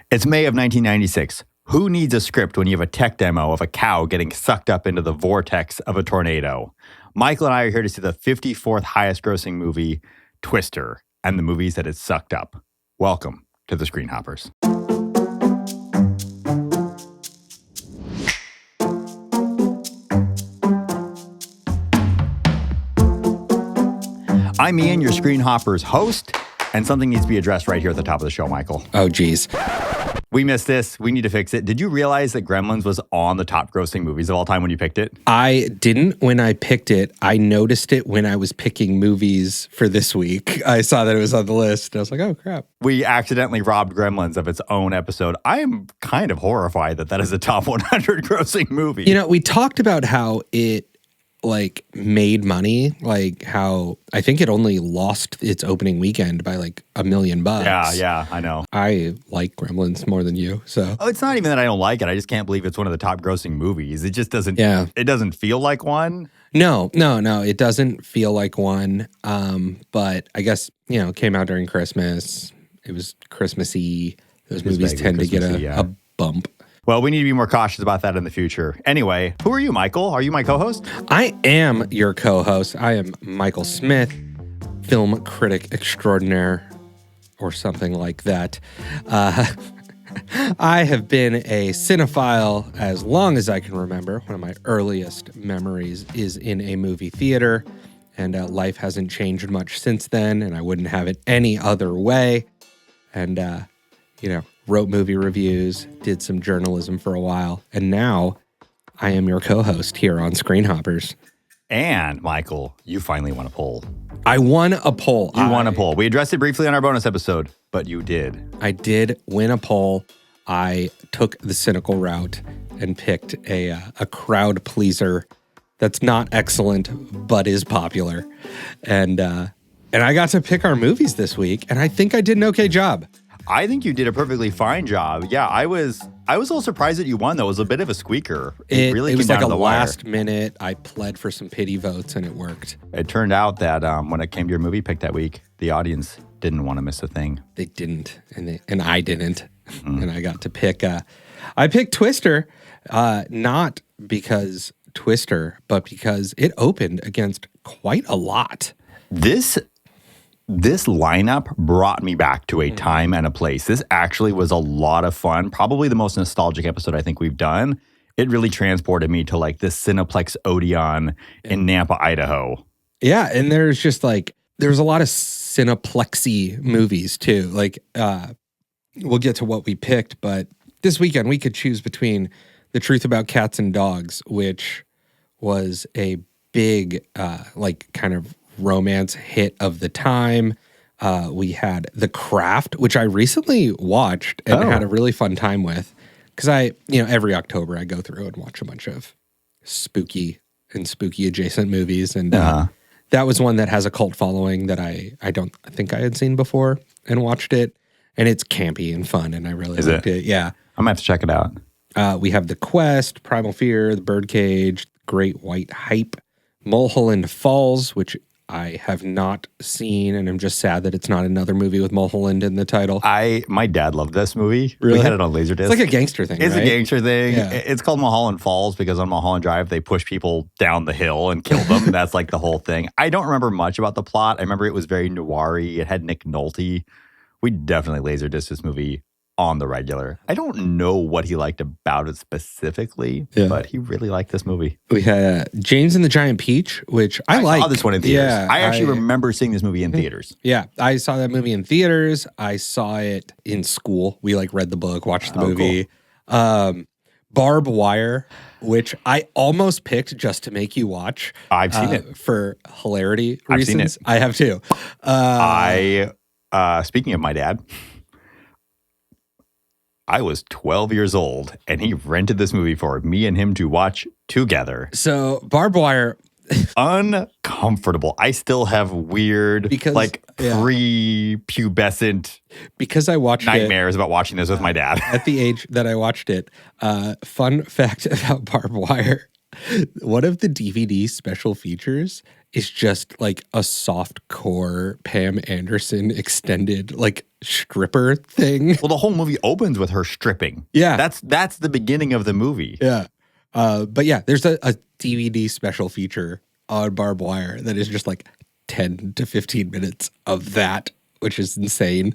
It's May of 1996. Who needs a script when you have a tech demo of a cow getting sucked up into the vortex of a tornado? Michael and I are here to see the 54th highest grossing movie, Twister, and the movies that it sucked up. Welcome to the Screen Hoppers. I'm Ian, your Screen Hoppers host, and something needs to be addressed right here at the top of the show, Michael. Oh, geez. We missed this. We need to fix it. Did you realize that Gremlins was on the top grossing movies of all time when you picked it? I didn't when I picked it. I noticed it when I was picking movies for this week. I saw that it was on the list. And I was like, oh, crap. We accidentally robbed Gremlins of its own episode. I am kind of horrified that is a top 100 grossing movie. You know, we talked about how it made money, how I think it only lost its opening weekend by $1 million. Yeah, I know. I like Gremlins more than you, so. Oh, it's not even that I don't like it. I just can't believe it's one of the top grossing movies. It just doesn't, It doesn't feel like one. No, it doesn't feel like one. But I guess, it came out during Christmas. It was Christmassy. Those movies tend to get a bump. Well, we need to be more cautious about that in the future. Anyway, who are you, Michael? Are you my co-host? I am your co-host. I am Michael Smith, film critic extraordinaire, or something like that. I have been a cinephile as long as I can remember. One of my earliest memories is in a movie theater, and life hasn't changed much since then, and I wouldn't have it any other way. And, wrote movie reviews, did some journalism for a while, and now I am your co-host here on Screen Hoppers. And, Michael, you finally won a poll. I won a poll. You won a poll. We addressed it briefly on our bonus episode, but you did. I did win a poll. I took the cynical route and picked a crowd pleaser that's not excellent, but is popular. And I got to pick our movies this week, and I think I did an okay job. I think you did a perfectly fine job. Yeah, I was a little surprised that you won, though. It was a bit of a squeaker. It really was came like down to a the wire. last minute. I pled for some pity votes, and it worked. It turned out that when it came to your movie pick that week, the audience didn't want to miss a thing. They didn't, and I didn't. And I got to pick. I picked Twister, not because Twister, but because it opened against quite a lot. This lineup brought me back to a time and a place. This actually was a lot of fun. Probably the most nostalgic episode I think we've done. It really transported me to this Cineplex Odeon in Nampa, Idaho. Yeah, and there's just there's a lot of Cineplexy movies too. We'll get to what we picked, but this weekend we could choose between The Truth About Cats and Dogs, which was a big kind of romance hit of the time. We had The Craft, which I recently watched and had a really fun time with. Because every October I go through and watch a bunch of spooky adjacent movies. And that was one that has a cult following that I don't think I had seen before and watched it. And it's campy and fun, and I really liked it. Yeah. I'm going to have to check it out. We have The Quest, Primal Fear, The Birdcage, Great White Hype, Mulholland Falls, which I have not seen, and I'm just sad that it's not another movie with Mulholland in the title. My dad loved this movie. Really? We had it on Laserdisc. It's like a gangster thing, It's right? a gangster thing. Yeah. It's called Mulholland Falls because on Mulholland Drive, they push people down the hill and kill them. That's the whole thing. I don't remember much about the plot. I remember it was very noir-y. It had Nick Nolte. We definitely Laserdisc this movie on the regular. I don't know what he liked about it specifically, but he really liked this movie. We had James and the Giant Peach, which I like. I saw this one in theaters. Yeah, I actually remember seeing this movie in theaters. Yeah, I saw that movie in theaters. I saw it in school. We read the book, watched the movie. Cool. Barbed Wire, which I almost picked just to make you watch. I've seen it. For hilarity reasons. I've seen it. I have too. Speaking of my dad, I was 12 years old, and he rented this movie for me and him to watch together. So, Barbed Wire. Uncomfortable. I still have weird, pre-pubescent because I watched nightmares about watching this with my dad. At the age that I watched it. Fun fact about Barbed Wire. One of the DVD special features is just like a soft core Pam Anderson extended like stripper thing. Well, the whole movie opens with her stripping. Yeah. That's the beginning of the movie. Yeah. But yeah, there's a DVD special feature on Barbed Wire that is just like 10 to 15 minutes of that, which is insane.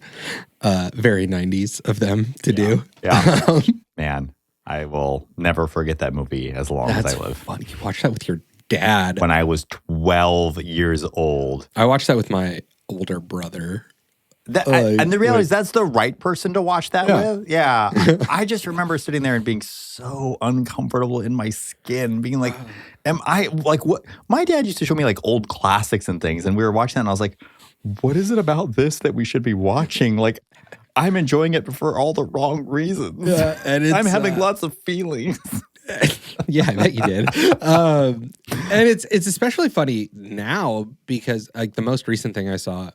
Very 90s of them to do. Yeah. Man, I will never forget that movie as long as I live. That's funny. You watched that with your dad. When I was 12 years old. I watched that with my older brother. And the reality is that's the right person to watch that with. Yeah. I just remember sitting there and being so uncomfortable in my skin, being like, am I like what? My dad used to show me like old classics and things, and we were watching that, and I was like, what is it about this that we should be watching? Like, I'm enjoying it for all the wrong reasons. Yeah, and I'm having lots of feelings. Yeah, I bet you did. And it's especially funny now because like the most recent thing I saw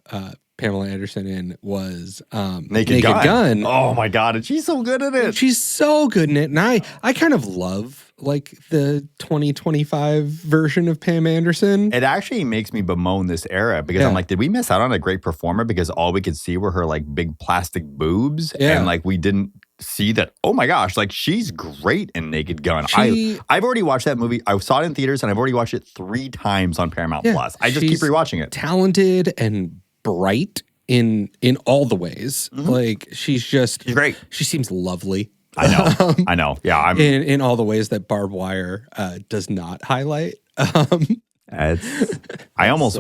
Pamela Anderson in was Naked Gun. Oh my God, and she's so good in it. She's so good in it. And I kind of love like the 2025 version of Pam Anderson. It actually makes me bemoan this era because I'm like, did we miss out on a great performer because all we could see were her like big plastic boobs and like we didn't see that, oh my gosh, like she's great in Naked Gun. I've already watched that movie. I saw it in theaters and I've already watched it 3 times on Paramount Plus. I just keep rewatching it. Talented and bright in all the ways. Like she's great. She seems lovely. I know. Yeah. In all the ways that Barbed Wire does not highlight. I almost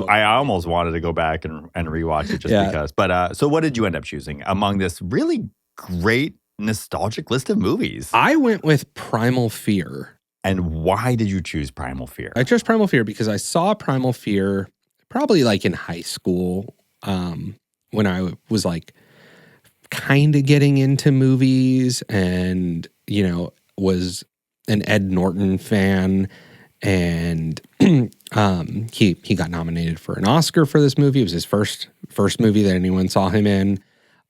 wanted to go back and rewatch it just because. But so what did you end up choosing among this really great nostalgic list of movies? I went with Primal Fear. And why did you choose Primal Fear? I chose Primal Fear because I saw Primal Fear probably like in high school when I was like kind of getting into movies and, you know, was an Ed Norton fan. And he got nominated for an Oscar for this movie. It was his first movie that anyone saw him in.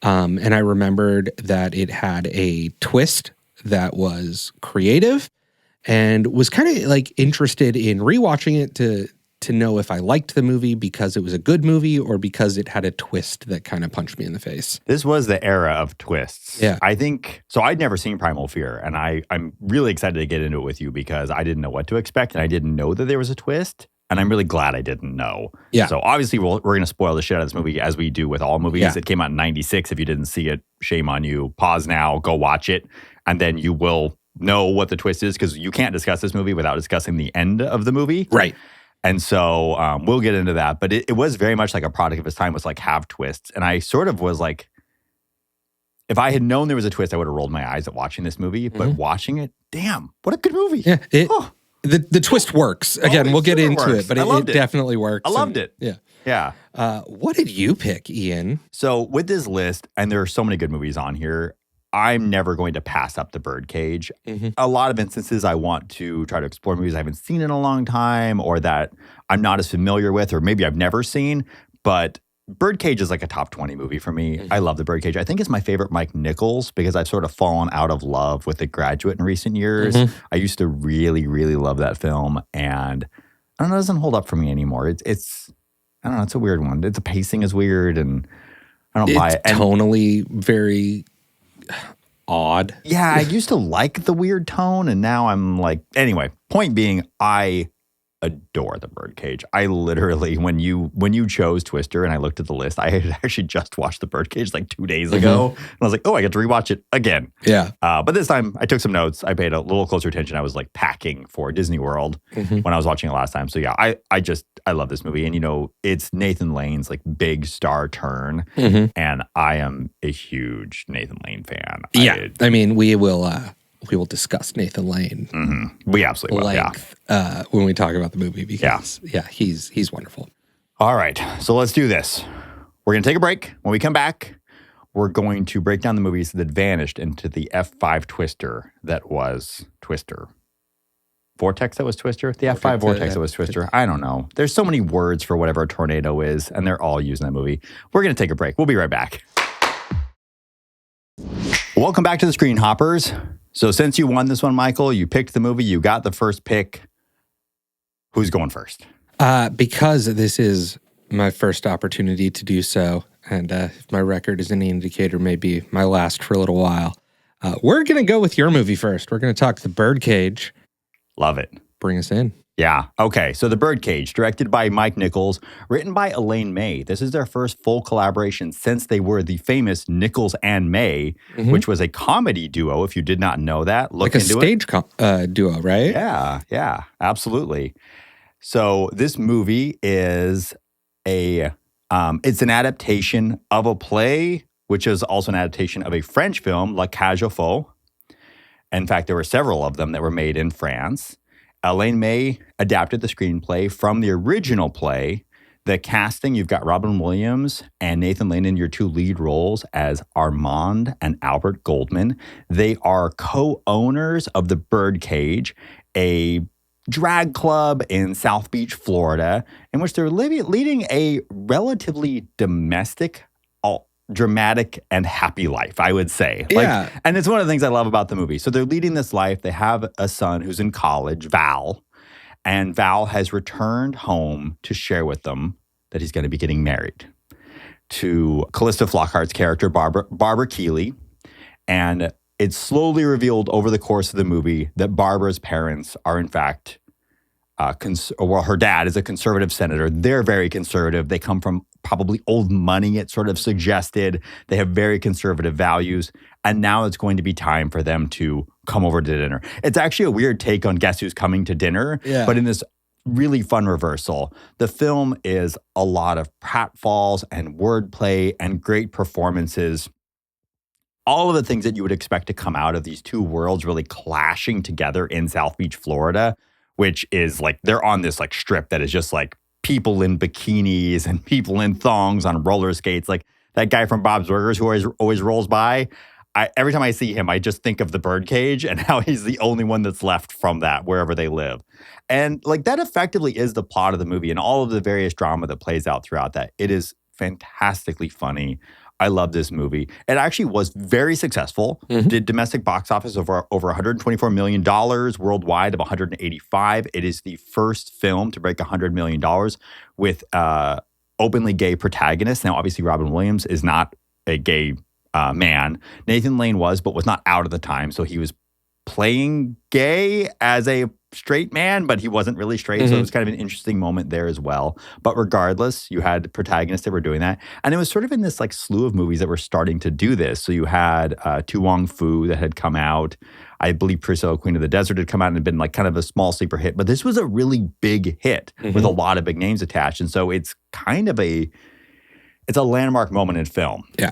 And I remembered that it had a twist that was creative and was kind of like interested in rewatching it to know if I liked the movie because it was a good movie or because it had a twist that kind of punched me in the face. This was the era of twists. Yeah. I think, so I'd never seen Primal Fear, and I'm really excited to get into it with you because I didn't know what to expect, and I didn't know that there was a twist, and I'm really glad I didn't know. Yeah. So obviously we're going to spoil the shit out of this movie as we do with all movies. Yeah. It came out in 96. If you didn't see it, shame on you. Pause now, go watch it, and then you will know what the twist is because you can't discuss this movie without discussing the end of the movie. Right. And so we'll get into that. But it was very much like a product of its time, was like have twists. And I sort of was like, if I had known there was a twist, I would have rolled my eyes at watching this movie. But watching it, damn, what a good movie. Yeah, the twist works. Again, we'll get into it, but it definitely works. I loved it. Yeah. Yeah. What did you pick, Ian? So with this list, and there are so many good movies on here, I'm never going to pass up the Birdcage. A lot of instances I want to try to explore movies I haven't seen in a long time or that I'm not as familiar with or maybe I've never seen. But Birdcage is like a top 20 movie for me. I love the Birdcage. I think it's my favorite Mike Nichols because I've sort of fallen out of love with The Graduate in recent years. I used to really, really love that film. And I don't know, it doesn't hold up for me anymore. It's I don't know, it's a weird one. The pacing is weird and I don't buy it. It's tonally very odd. Yeah, I used to like the weird tone, and now I'm like, anyway, point being, I adore the Birdcage. I literally, when you chose Twister and I looked at the list, I had actually just watched the Birdcage like 2 days ago. And I was like, oh, I get to rewatch it again. Yeah. But this time I took some notes. I paid a little closer attention. I was like packing for Disney World when I was watching it last time. So yeah, I love this movie. And you know, it's Nathan Lane's like big star turn. And I am a huge Nathan Lane fan. Yeah. I mean, we will discuss Nathan Lane. We absolutely will, when we talk about the movie because, he's wonderful. All right, so let's do this. We're going to take a break. When we come back, we're going to break down the movies that vanished into the F5 Twister that was Twister. Vortex that was Twister? The F5 Vortex that was Twister. I don't know. There's so many words for whatever a tornado is, and they're all used in that movie. We're going to take a break. We'll be right back. Welcome back to the Screen Hoppers. So since you won this one, Michael, you picked the movie, you got the first pick. Who's going first? Because this is my first opportunity to do so, and if my record is any indicator, maybe my last for a little while. We're going to go with your movie first. We're going to talk The Birdcage. Love it. Bring us in. Yeah. Okay. So The Birdcage, directed by Mike Nichols, written by Elaine May. This is their first full collaboration since they were the famous Nichols and May, which was a comedy duo. If you did not know that, look like a into stage duo, right? Yeah, absolutely. So this movie is it's an adaptation of a play, which is also an adaptation of a French film, La Cage aux Folles. In fact, there were several of them that were made in France. Elaine May adapted the screenplay from the original play. The casting, you've got Robin Williams and Nathan Lane in your two lead roles as Armand and Albert Goldman. They are co-owners of the Birdcage, a drag club in South Beach, Florida, in which they're leading a relatively domestic, dramatic, and happy life, I would say. Yeah. And it's one of the things I love about the movie. So they're leading this life. They have a son who's in college, Val, and Val has returned home to share with them that he's going to be getting married to Callista Flockhart's character, Barbara Keeley. And it's slowly revealed over the course of the movie that Barbara's parents are, in fact, her dad is a conservative senator. They're very conservative. They come from probably old money, it's sort of suggested. They have very conservative values. And now it's going to be time for them to come over to dinner. It's actually a weird take on Guess Who's Coming to Dinner, but in this really fun reversal. The film is a lot of pratfalls and wordplay and great performances. All of the things that you would expect to come out of these two worlds really clashing together in South Beach, Florida, which is like, they're on this like strip that is just like people in bikinis and people in thongs on roller skates. Like that guy from Bob's Burgers who always rolls by. Every time I see him, I just think of the Birdcage and how he's the only one that's left from that wherever they live. And like that effectively is the plot of the movie and all of the various drama that plays out throughout that. It is fantastically funny. I love this movie. It actually was very successful. Did domestic box office over $124 million, worldwide of 185. It is the first film to break $100 million with openly gay protagonists. Now, obviously, Robin Williams is not a gay man. Nathan Lane was, but was not out at the time. So he was playing gay as a straight man, but he wasn't really straight. So it was kind of an interesting moment there as well. But regardless, you had protagonists that were doing that. And it was sort of in this like slew of movies that were starting to do this. So you had Tu Wong Fu that had come out. I believe Priscilla, Queen of the Desert had come out and had been like kind of a small sleeper hit. But this was a really big hit with a lot of big names attached. And so it's kind of it's a landmark moment in film. Yeah.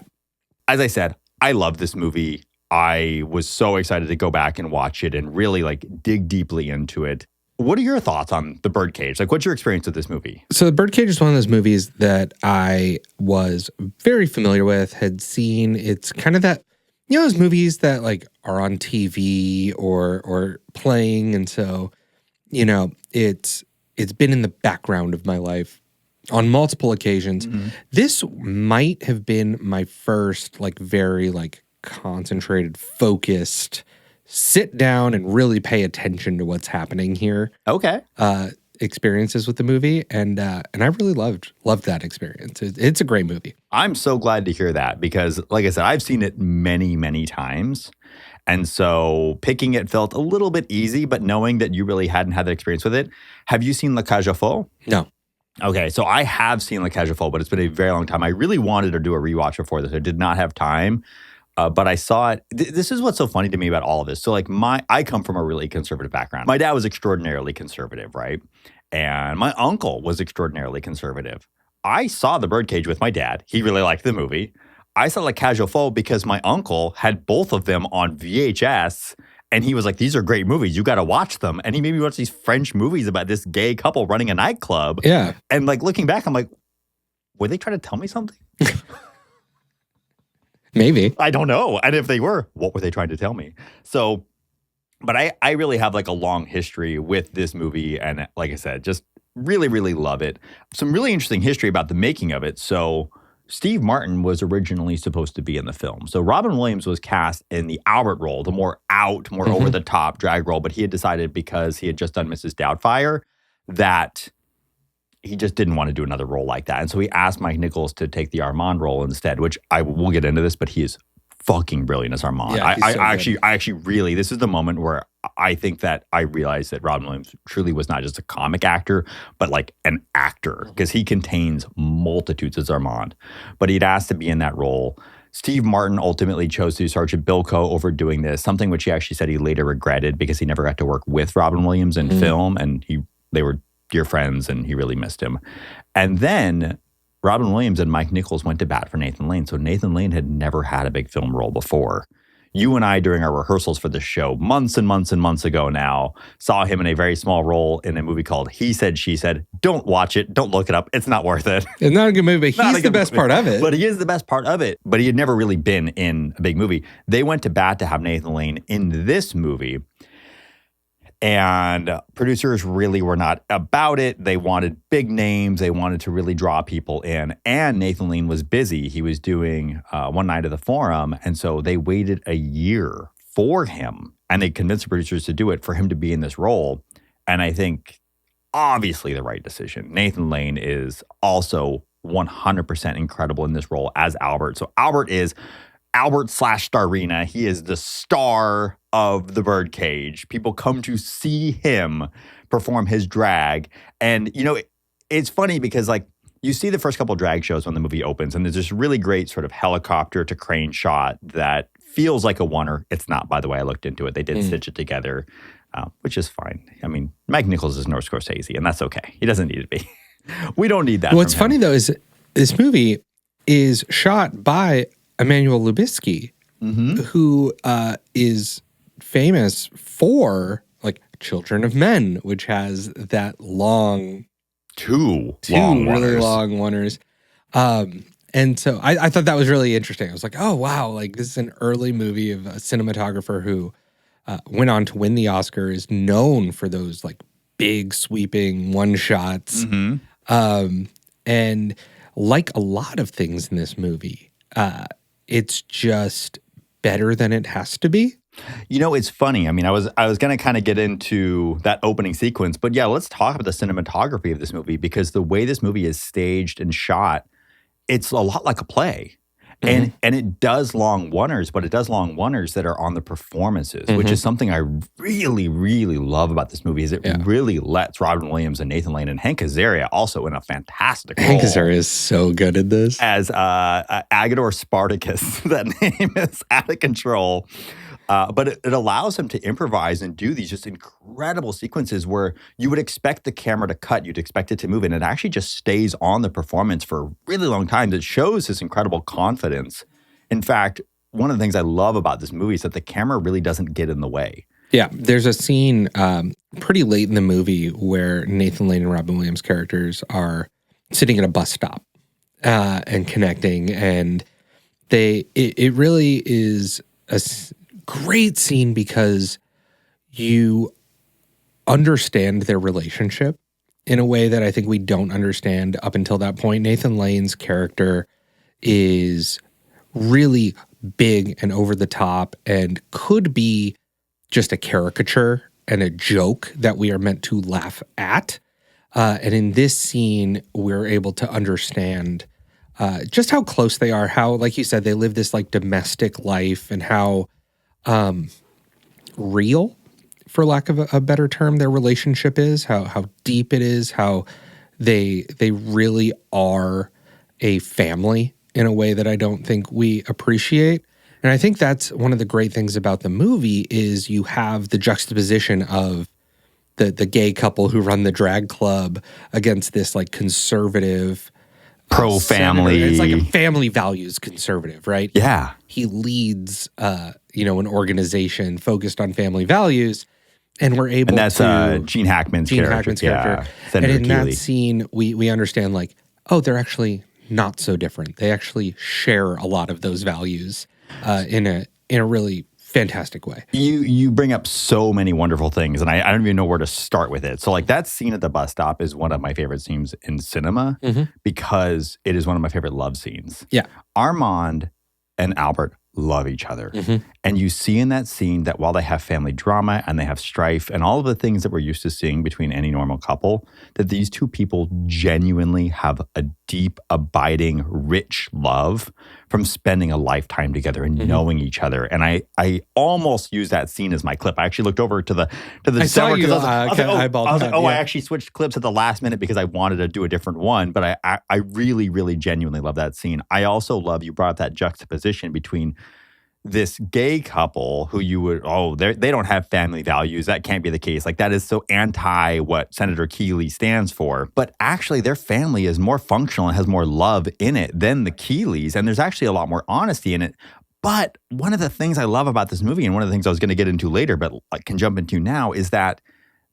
As I said, I love this movie. I was so excited to go back and watch it and really like dig deeply into it. What are your thoughts on The Birdcage? Like, what's your experience with this movie? So The Birdcage is one of those movies that I was very familiar with, had seen. It's kind of that, you know, those movies that like are on TV or playing. And so, you know, it's been in the background of my life on multiple occasions. This might have been my first like very like concentrated, focused, sit down and really pay attention to what's happening here. Okay. Experiences with the movie, and I really loved that experience. It's a great movie. I'm so glad to hear that because, like I said, I've seen it many, many times. And so picking it felt a little bit easy, but knowing that you really hadn't had that experience with it. Have you seen La Cage aux Folles? No. Okay, so I have seen La Cage aux Folles, but it's been a very long time. I really wanted to do a rewatch before this. I did not have time. But I saw it. This is what's so funny to me about all of this. So like I come from a really conservative background. My dad was extraordinarily conservative, right? And my uncle was extraordinarily conservative. I saw The Birdcage with my dad. He really liked the movie. I saw La Cage aux Folles because my uncle had both of them on VHS. And he was like, these are great movies. You got to watch them. And he made me watch these French movies about this gay couple running a nightclub. Yeah. And like looking back, I'm like, were they trying to tell me something? Maybe. I don't know. And if they were, what were they trying to tell me? So, but I really have like a long history with this movie. And like I said, just really, really love it. Some really interesting history about the making of it. So Steve Martin was originally supposed to be in the film. So Robin Williams was cast in the Albert role, the more over-the-top drag role. But he had decided because he had just done Mrs. Doubtfire that he just didn't want to do another role like that. And so he asked Mike Nichols to take the Armand role instead, which we'll get into this, but he is fucking brilliant as Armand. Yeah, I actually really, this is the moment where I think that I realized that Robin Williams truly was not just a comic actor, but like an actor, because he contains multitudes as Armand. But he'd asked to be in that role. Steve Martin ultimately chose to do Sergeant Bilko over doing this, something which he actually said he later regretted because he never got to work with Robin Williams in film, and they were dear friends, and he really missed him. And then Robin Williams and Mike Nichols went to bat for Nathan Lane. So Nathan Lane had never had a big film role before. You and I, during our rehearsals for this show, months and months and months ago now, saw him in a very small role in a movie called He Said, She Said. Don't watch it. Don't look it up. It's not worth it. It's not a good movie. He's the best part of it. But he is the best part of it. But he had never really been in a big movie. They went to bat to have Nathan Lane in this movie. And producers really were not about it. They wanted big names. They wanted to really draw people in. And Nathan Lane was busy. He was doing One Night at the Forum. And so they waited a year for him. And they convinced the producers to do it for him to be in this role. And I think obviously the right decision. Nathan Lane is also 100% incredible in this role as Albert. So Albert / Starina. He is the star of the Birdcage. People come to see him perform his drag. And, you know, it's funny because, like, you see the first couple of drag shows when the movie opens, and there's this really great sort of helicopter to crane shot that feels like a oneer. It's not, by the way. I looked into it. They did stitch it together, which is fine. I mean, Mike Nichols is no Scorsese, and that's okay. He doesn't need to be. We don't need that. What's funny, though, is this movie is shot by Emmanuel Lubezki, who is famous for like Children of Men, which has that two really long oneers. And so I thought that was really interesting. I was like, oh, wow, like this is an early movie of a cinematographer who went on to win the Oscar, is known for those like big sweeping one shots. And like a lot of things in this movie, it's just better than it has to be. You know, it's funny. I mean, I was going to kind of get into that opening sequence, but yeah, let's talk about the cinematography of this movie, because the way this movie is staged and shot, it's a lot like a play. And it does long oneers, but it does long oneers that are on the performances, which is something I really, really love about this movie, is it really lets Robin Williams and Nathan Lane and Hank Azaria also in a fantastic role. Hank Azaria is so good at this. As Agador Spartacus. That name is out of control. But it allows him to improvise and do these just incredible sequences where you would expect the camera to cut, you'd expect it to move, and it actually just stays on the performance for a really long time. That shows his incredible confidence. In fact, one of the things I love about this movie is that the camera really doesn't get in the way. Yeah, there's a scene pretty late in the movie where Nathan Lane and Robin Williams' characters are sitting at a bus stop and connecting, and it really is a great scene because you understand their relationship in a way that I think we don't understand up until that point. Nathan Lane's character is really big and over the top and could be just a caricature and a joke that we are meant to laugh at. And in this scene, we're able to understand just how close they are, how, like you said, they live this like domestic life, and how real, for lack of a better term, their relationship is, how deep it is, how they really are a family in a way that I don't think we appreciate. And I think that's one of the great things about the movie is you have the juxtaposition of the gay couple who run the drag club against this like conservative pro-family. It's like a family values conservative, right? Yeah. He leads, an organization focused on family values, and we're able to... And that's Gene Hackman's character. Yeah. And in that scene, we understand like, oh, they're actually not so different. They actually share a lot of those values in a really fantastic way. You bring up so many wonderful things, and I don't even know where to start with it. So like that scene at the bus stop is one of my favorite scenes in cinema because it is one of my favorite love scenes. Yeah. Armand and Albert love each other. And you see in that scene that while they have family drama and they have strife and all of the things that we're used to seeing between any normal couple, that these two people genuinely have a deep, abiding, rich love from spending a lifetime together and knowing each other. And I almost used that scene as my clip. I actually looked over to the December because I was like, I actually switched clips at the last minute because I wanted to do a different one. But I really, really genuinely love that scene. I also love, you brought up that juxtaposition between this gay couple who you would, they don't have family values. That can't be the case. Like, that is so anti what Senator Keeley stands for. But actually, their family is more functional and has more love in it than the Keeleys. And there's actually a lot more honesty in it. But one of the things I love about this movie, and one of the things I was going to get into later, but I can jump into now, is that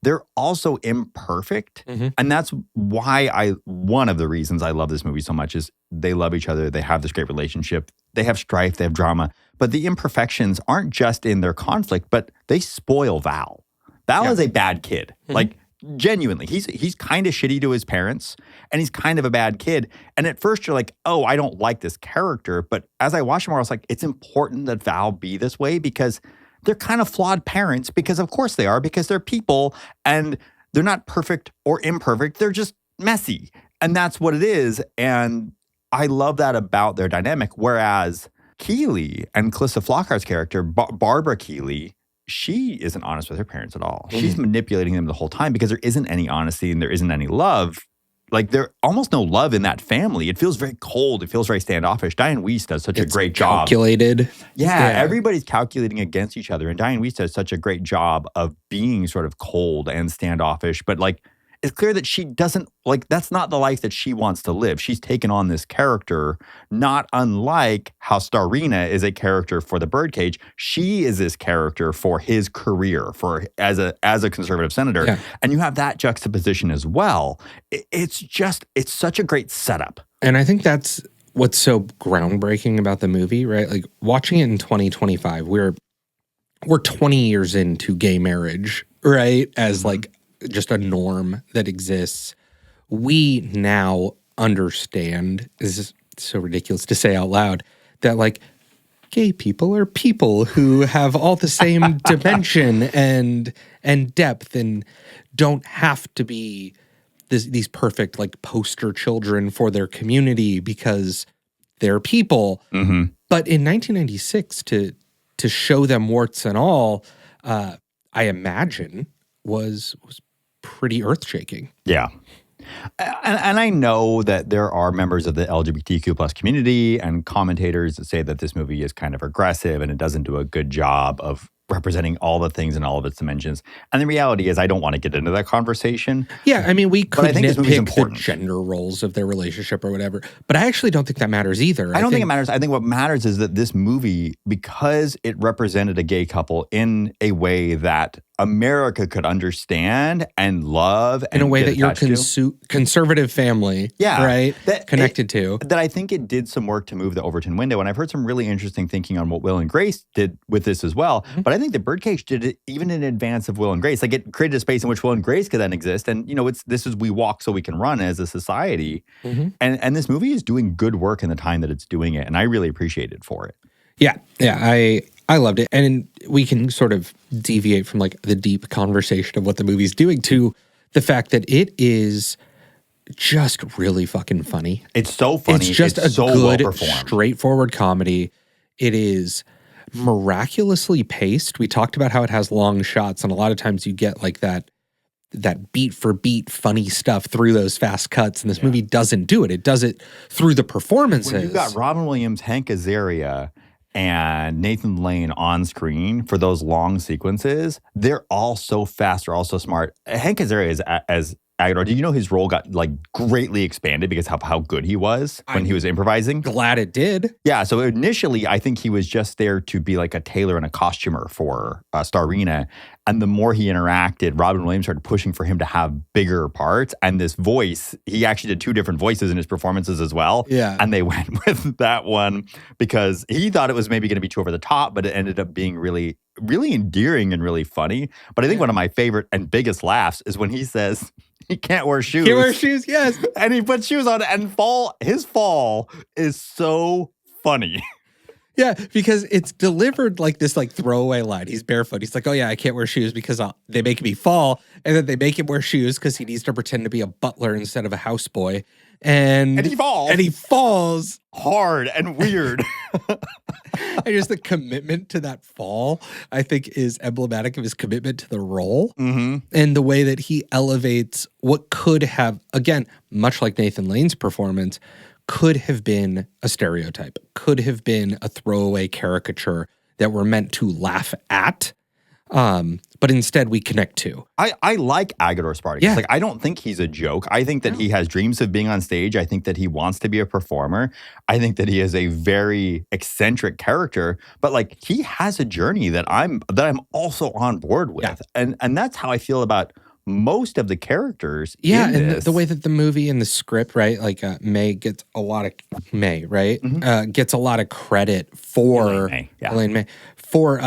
they're also imperfect. And that's why one of the reasons I love this movie so much is they love each other. They have this great relationship. They have strife. They have drama. But the imperfections aren't just in their conflict, but they spoil Val. Val is a bad kid. Like, genuinely. He's kind of shitty to his parents, and he's kind of a bad kid. And at first you're like, oh, I don't like this character. But as I watched him, I was like, it's important that Val be this way because they're kind of flawed parents, because of course they are, because they're people and they're not perfect or imperfect. They're just messy. And that's what it is. And I love that about their dynamic. Whereas Keeley and Calista Flockhart's character, Barbara Keeley, she isn't honest with her parents at all. She's manipulating them the whole time because there isn't any honesty and there isn't any love. Like, there's almost no love in that family. It feels very cold. It feels very standoffish. Diane Wiest does such a great job. Calculated. Yeah, everybody's calculating against each other. And Diane Wiest does such a great job of being sort of cold and standoffish. But, like, it's clear that she doesn't, like, that's not the life that she wants to live. She's taken on this character, not unlike how Starina is a character for the Birdcage. She is this character for his career, for as a conservative senator. Yeah. And you have that juxtaposition as well. It's such a great setup. And I think that's what's so groundbreaking about the movie, right? Like, watching it in 2025, we're 20 years into gay marriage, right? As like just a norm that exists. We now understand, this is so ridiculous to say out loud, that like gay people are people who have all the same dimension and depth and don't have to be these perfect like poster children for their community because they're people. But in 1996, to show them warts and all, I imagine was pretty earth-shaking. Yeah. And I know that there are members of the LGBTQ plus community and commentators that say that this movie is kind of aggressive and it doesn't do a good job of representing all the things in all of its dimensions. And the reality is I don't want to get into that conversation. Yeah, I mean, we could nitpick the gender roles of their relationship or whatever, but I actually don't think that matters either. I don't think it matters. I think what matters is that this movie, because it represented a gay couple in a way that America could understand and love. In a way that your conservative family, right, connected to. That I think it did some work to move the Overton window. And I've heard some really interesting thinking on what Will and Grace did with this as well. But I think the Birdcage did it even in advance of Will and Grace. Like, it created a space in which Will and Grace could then exist. And, you know, we walk so we can run as a society. And this movie is doing good work in the time that it's doing it. And I really appreciate it for it. Yeah. I loved it. And we can sort of deviate from like the deep conversation of what the movie's doing to the fact that it is just really fucking funny. It's so funny. It's just a good, straightforward comedy. It is miraculously paced. We talked about how it has long shots, and a lot of times you get like that beat for beat funny stuff through those fast cuts, and this movie doesn't do it. It does it through the performances. When you've got Robin Williams, Hank Azaria, and Nathan Lane on screen for those long sequences, they're all so fast, they're all so smart. Hank Azaria is as Agador. Did you know his role got like greatly expanded because of how good he was when he was improvising? Glad it did. Yeah, so initially I think he was just there to be like a tailor and a costumer for Starina. And the more he interacted, Robin Williams started pushing for him to have bigger parts. And this voice, he actually did 2 different voices in his performances as well. Yeah. And they went with that one because he thought it was maybe going to be too over the top, but it ended up being really, really endearing and really funny. But I think one of my favorite and biggest laughs is when he says he can't wear shoes. He wears shoes, yes. And he puts shoes on and his fall is so funny. Yeah, because it's delivered like this like throwaway line. He's barefoot. He's like, oh yeah, I can't wear shoes because they make me fall. And then they make him wear shoes because he needs to pretend to be a butler instead of a houseboy. And he falls. And he falls. Hard and weird. And just the commitment to that fall, I think, is emblematic of his commitment to the role. And the way that he elevates what could have, again, much like Nathan Lane's performance, could have been a stereotype, could have been a throwaway caricature that we're meant to laugh at. But instead we connect to. I like Agador Spartacus. Yeah. Like, I don't think he's a joke. I think that he has dreams of being on stage. I think that he wants to be a performer. I think that he is a very eccentric character, but like he has a journey that I'm also on board with. Yeah. And that's how I feel about most of the characters. Yeah, in and this. the way that the movie and the script, right? Like May gets a lot of gets a lot of credit for Elaine May for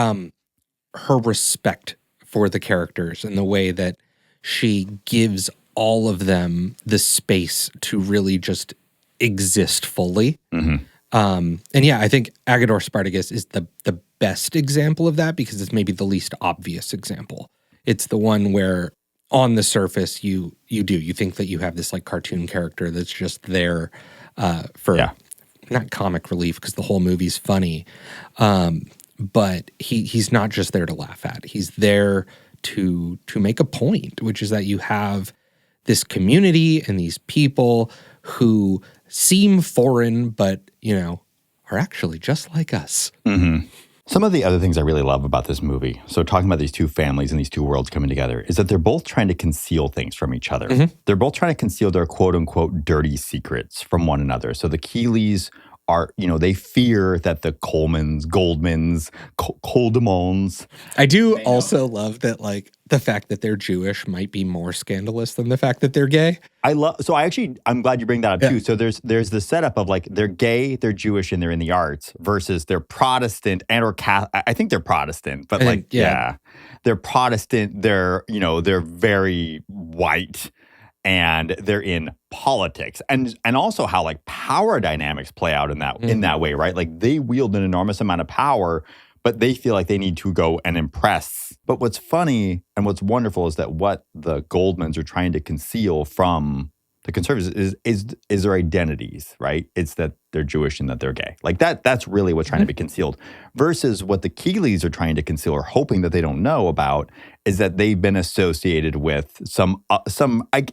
her respect for the characters and the way that she gives all of them the space to really just exist fully. And yeah, I think Agador Spartacus is the best example of that because it's maybe the least obvious example. It's the one where on the surface you think that you have this like cartoon character that's just there for not comic relief because the whole movie's funny. But he's not just there to laugh at. He's there to make a point, which is that you have this community and these people who seem foreign, but, are actually just like us. Some of the other things I really love about this movie, so talking about these two families and these two worlds coming together, is that they're both trying to conceal things from each other. They're both trying to conceal their quote-unquote dirty secrets from one another. So the Keeleys are, they fear that the Goldmans, Coldemons. I do also love that, like, the fact that they're Jewish might be more scandalous than the fact that they're gay. I'm glad you bring that up too. So there's the setup of like, they're gay, they're Jewish, and they're in the arts versus they're Protestant or Catholic. I think they're Protestant, but they're Protestant. They're very white. And they're in politics, and also how like power dynamics play out in that way, right? Like they wield an enormous amount of power, but they feel like they need to go and impress. But what's funny and what's wonderful is that what the Goldmans are trying to conceal from the conservatives is their identities, right? It's that they're Jewish and that they're gay. Like that's really what's trying to be concealed. Versus what the Keeleys are trying to conceal or hoping that they don't know about is that they've been associated with some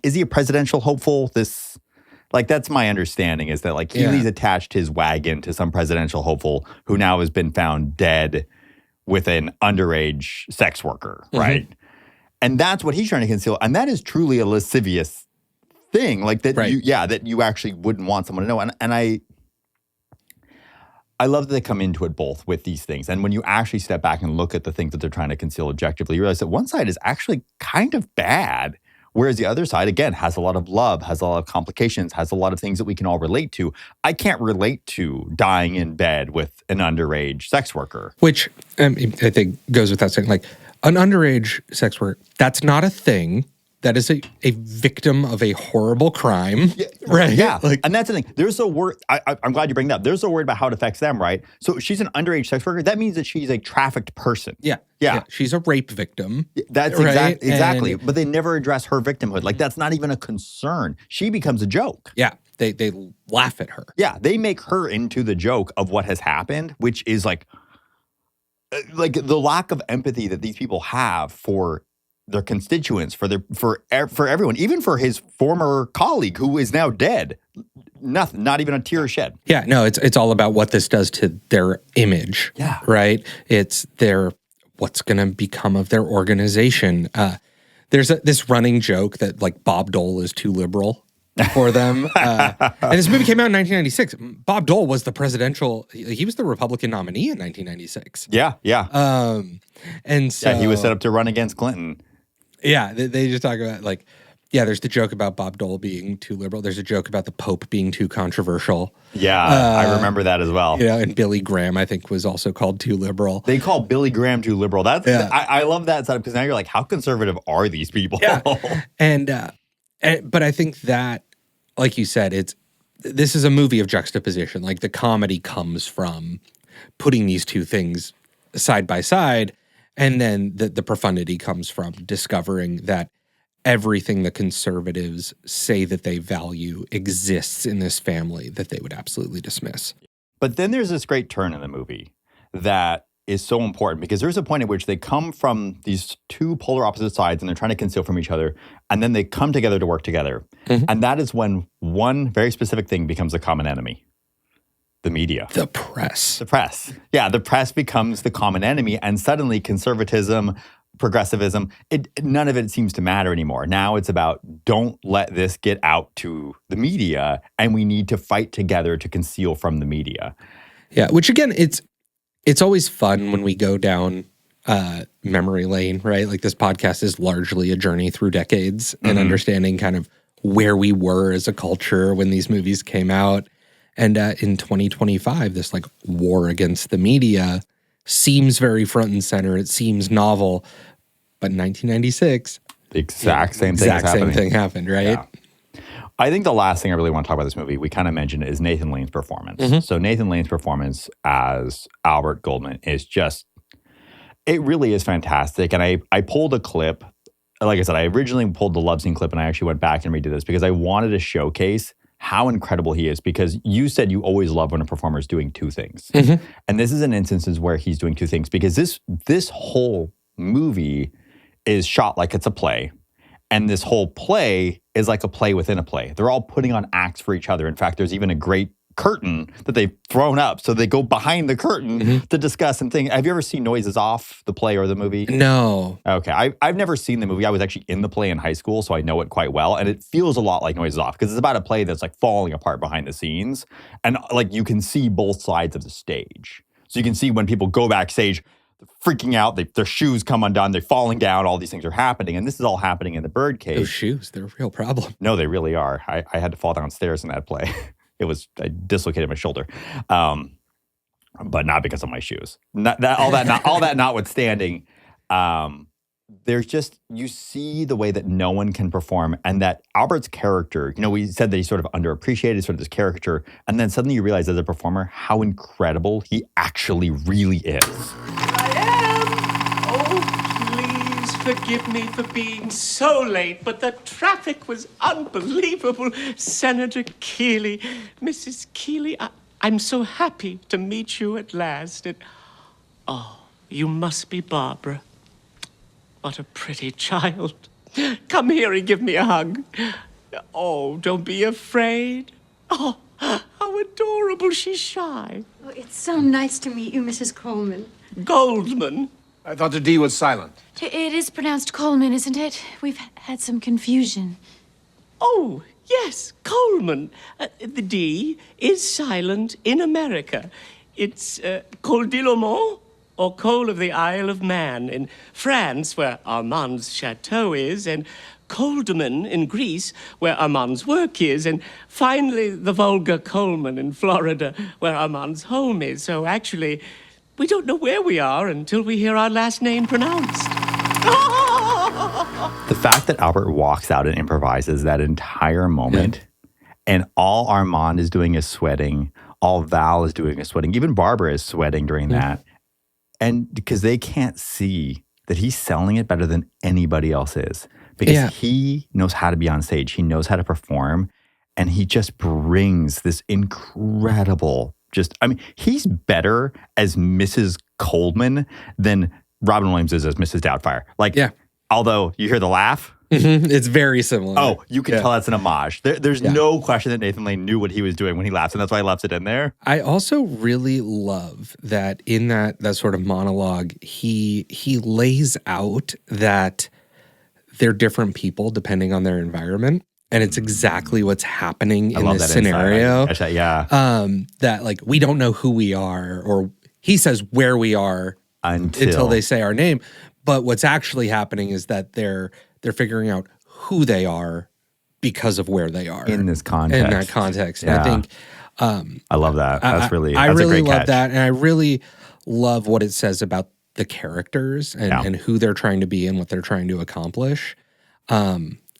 is he a presidential hopeful? That's my understanding is that like Keeley's attached his wagon to some presidential hopeful who now has been found dead with an underage sex worker, right? And that's what he's trying to conceal. And that is truly a lascivious thing, like that, that you actually wouldn't want someone to know. And I love that they come into it both with these things. And when you actually step back and look at the things that they're trying to conceal objectively, you realize that one side is actually kind of bad, whereas the other side, again, has a lot of love, has a lot of complications, has a lot of things that we can all relate to. I can't relate to dying in bed with an underage sex worker. Which I think goes without saying, like, an underage sex worker, that's not a thing. That is a victim of a horrible crime, right? Yeah, and that's the thing. There's a word, I'm glad you bring that up. There's a word about how it affects them, right? So she's an underage sex worker. That means that she's a trafficked person. Yeah. She's a rape victim. That's right? Exactly. But they never address her victimhood. Like, that's not even a concern. She becomes a joke. Yeah, they laugh at her. Yeah, they make her into the joke of what has happened, which is like the lack of empathy that these people have for their constituents, for everyone, even for his former colleague who is now dead. Nothing, not even a tear shed. Yeah, no, it's all about what this does to their image. Yeah. Right? It's what's going to become of their organization. There's this running joke that like Bob Dole is too liberal for them. And this movie came out in 1996. Bob Dole was he was the Republican nominee in 1996. Yeah. And so he was set up to run against Clinton. Yeah, they just talk about like, there's the joke about Bob Dole being too liberal. There's a joke about the Pope being too controversial. Yeah, I remember that as well. And Billy Graham, I think, was also called too liberal. They call Billy Graham too liberal. I love that setup because now you're like, how conservative are these people? Yeah. But I think that, like you said, this is a movie of juxtaposition. Like the comedy comes from putting these two things side by side. And then the profundity comes from discovering that everything the conservatives say that they value exists in this family that they would absolutely dismiss. But then there's this great turn in the movie that is so important because there's a point at which they come from these two polar opposite sides and they're trying to conceal from each other. And then they come together to work together. Mm-hmm. And that is when one very specific thing becomes a common enemy. The media. The press. The press. Yeah, the press becomes the common enemy. And suddenly conservatism, progressivism, none of it seems to matter anymore. Now it's about don't let this get out to the media, and we need to fight together to conceal from the media. Yeah, which again, it's always fun when we go down memory lane, right? Like this podcast is largely a journey through decades and understanding kind of where we were as a culture when these movies came out. And in 2025, this like war against the media seems very front and center. It seems novel. But in 1996, the exact same thing happened, right? Yeah. I think the last thing I really want to talk about this movie, we kind of mentioned, is Nathan Lane's performance. Mm-hmm. So Nathan Lane's performance as Albert Goldman is just, it really is fantastic. And I pulled a clip. Like I said, I originally pulled the love scene clip and I actually went back and redid this because I wanted to showcase how incredible he is, because you said you always love when a performer is doing two things. Mm-hmm. And this is an instance where he's doing two things because this whole movie is shot like it's a play. And this whole play is like a play within a play. They're all putting on acts for each other. In fact, there's even a great curtain that they've thrown up. So they go behind the curtain to discuss and think. Have you ever seen Noises Off, the play or the movie? No. Okay. I've never seen the movie. I was actually in the play in high school, so I know it quite well. And it feels a lot like Noises Off because it's about a play that's like falling apart behind the scenes. And like you can see both sides of the stage. So you can see when people go backstage, freaking out, their shoes come undone, they're falling down, all these things are happening. And this is all happening in the Birdcage. Those shoes, they're a real problem. No, they really are. I had to fall downstairs in that play. I dislocated my shoulder, but not because of my shoes. All that notwithstanding, there's just, you see the way that no one can perform, and that Albert's character, we said that he's sort of underappreciated, sort of this caricature, and then suddenly you realize as a performer how incredible he actually really is. Forgive me for being so late, but the traffic was unbelievable. Senator Keeley, Mrs. Keeley, I'm so happy to meet you at last. You must be Barbara. What a pretty child. Come here and give me a hug. Oh, don't be afraid. Oh, how adorable. She's shy. Oh, it's so nice to meet you, Mrs. Coleman. Goldman. I thought the D was silent. It is pronounced Coleman, isn't it? We've had some confusion. Oh, yes, Coleman. The D is silent in America. It's Col d'Ilomont or Cole of the Isle of Man in France, where Armand's chateau is, and Coldeman in Greece, where Armand's work is, and finally the vulgar Coleman in Florida, where Armand's home is. So actually, we don't know where we are until we hear our last name pronounced. The fact that Albert walks out and improvises that entire moment, and all Armand is doing is sweating, all Val is doing is sweating, even Barbara is sweating during that. And because they can't see that he's selling it better than anybody else is. Because he knows how to be on stage. He knows how to perform. And he just brings this incredible he's better as Mrs. Coleman than Robin Williams is as Mrs. Doubtfire. Although you hear the laugh. It's very similar. Oh, you can tell that's an homage. There's no question that Nathan Lane knew what he was doing when he laughs, and that's why he left it in there. I also really love that in that sort of monologue, he lays out that they're different people depending on their environment. And it's exactly what's happening in this scenario. That we don't know who we are, or he says where we are until they say our name. But what's actually happening is that they're figuring out who they are because of where they are in this context. In that context, and I think I love that. That's really I that's really a great love catch. that, and I really love what it says about the characters and who they're trying to be and what they're trying to accomplish.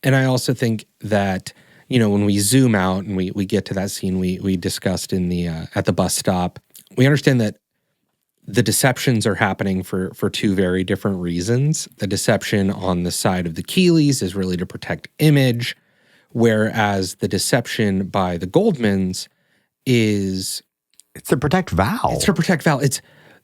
And I also think that, when we zoom out and we get to that scene we discussed in the at the bus stop, we understand that the deceptions are happening for two very different reasons. The deception on the side of the Keeleys is really to protect image, whereas the deception by the Goldmans is It's to protect Val. it's to protect Val.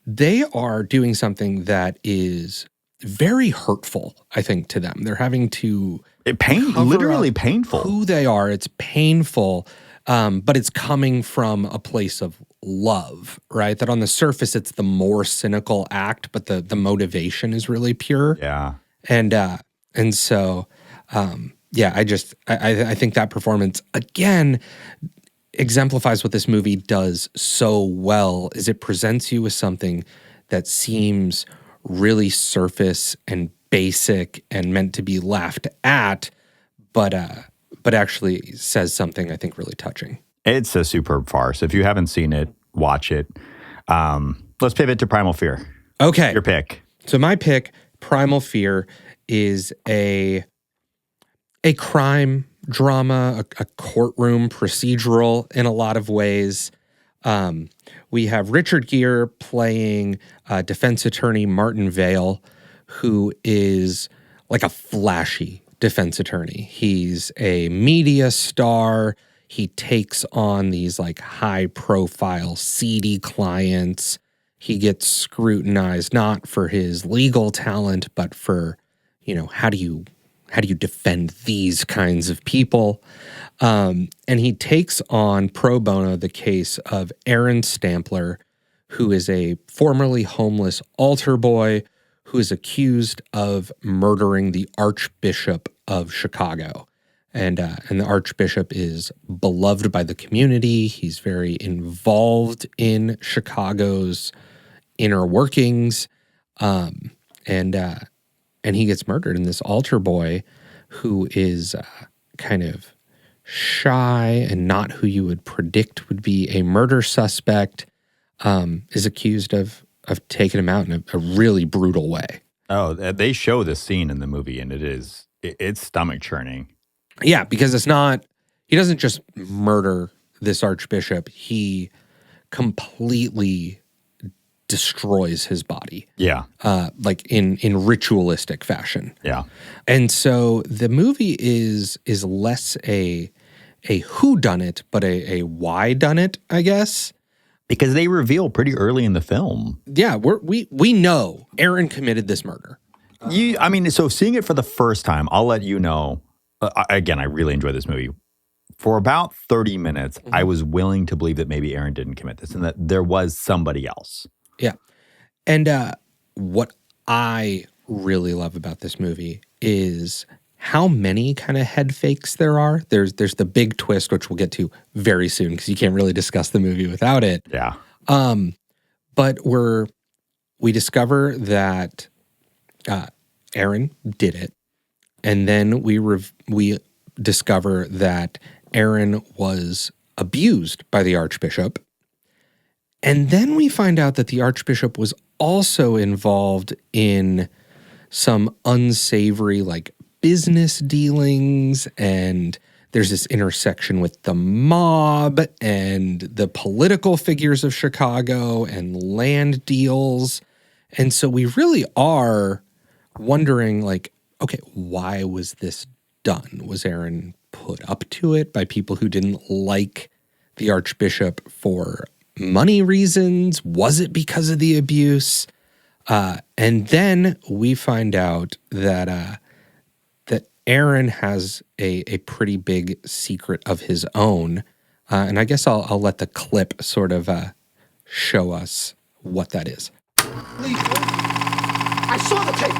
They are doing something that is very hurtful, I think, to them. They're having to Literally painful. who they are. It's painful, but it's coming from a place of love, right? That on the surface, it's the more cynical act, but the motivation is really pure. Yeah. And so, I think that performance again exemplifies what this movie does so well. Is it presents you with something that seems really surface and basic and meant to be laughed at, but actually says something I think really touching. It's a superb farce. If you haven't seen it, watch it. Let's pivot to Primal Fear. Okay. Your pick. So my pick, Primal Fear, is a crime drama, a courtroom procedural in a lot of ways. We have Richard Gere playing defense attorney Martin Vale, who is like a flashy defense attorney. He's a media star. He takes on these like high profile, seedy clients. He gets scrutinized not for his legal talent, but for, how do you defend these kinds of people? And he takes on pro bono the case of Aaron Stampler, who is a formerly homeless altar boy who is accused of murdering the Archbishop of Chicago. And the Archbishop is beloved by the community. He's very involved in Chicago's inner workings. And he gets murdered. And this altar boy, who is kind of shy and not who you would predict would be a murder suspect, is accused of taking him out in a really brutal way. Oh, they show this scene in the movie, and it's stomach churning. Yeah, because he doesn't just murder this archbishop, he completely destroys his body. Yeah. Like in ritualistic fashion. Yeah. And so the movie is less a whodunit, but a why done it, I guess. Because they reveal pretty early in the film. Yeah, we know Aaron committed this murder. So seeing it for the first time, I'll let you know. Again, I really enjoyed this movie. For about 30 minutes, I was willing to believe that maybe Aaron didn't commit this and that there was somebody else. Yeah. And what I really love about this movie is how many kind of head fakes there are. There's the big twist, which we'll get to very soon because you can't really discuss the movie without it. Yeah. But we discover that Aaron did it. And then we discover that Aaron was abused by the Archbishop. And then we find out that the Archbishop was also involved in some unsavory, like, business dealings. And there's this intersection with the mob and the political figures of Chicago and land deals. And so we really are wondering, like, okay, why was this done? Was Aaron put up to it by people who didn't like the Archbishop for money reasons? Was it because of the abuse? And then we find out that that Aaron has a pretty big secret of his own. And I guess I'll let the clip sort of show us what that is. I saw the tape.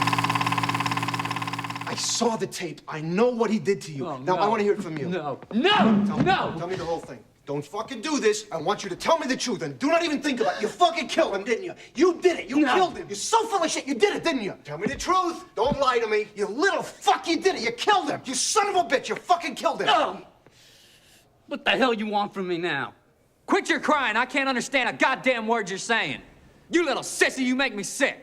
I saw the tape. I know what he did to you. Oh, now, no. I want to hear it from you. No. Tell me the whole thing. Don't fucking do this. I want you to tell me the truth and do not even think about it. You fucking killed him, didn't you? You did it. You killed him. You're so full of shit. You did it, didn't you? Tell me the truth. Don't lie to me. You little fuck, you did it. You killed him. You son of a bitch. You fucking killed him. No! What the hell you want from me now? Quit your crying. I can't understand a goddamn word you're saying. You little sissy, you make me sick.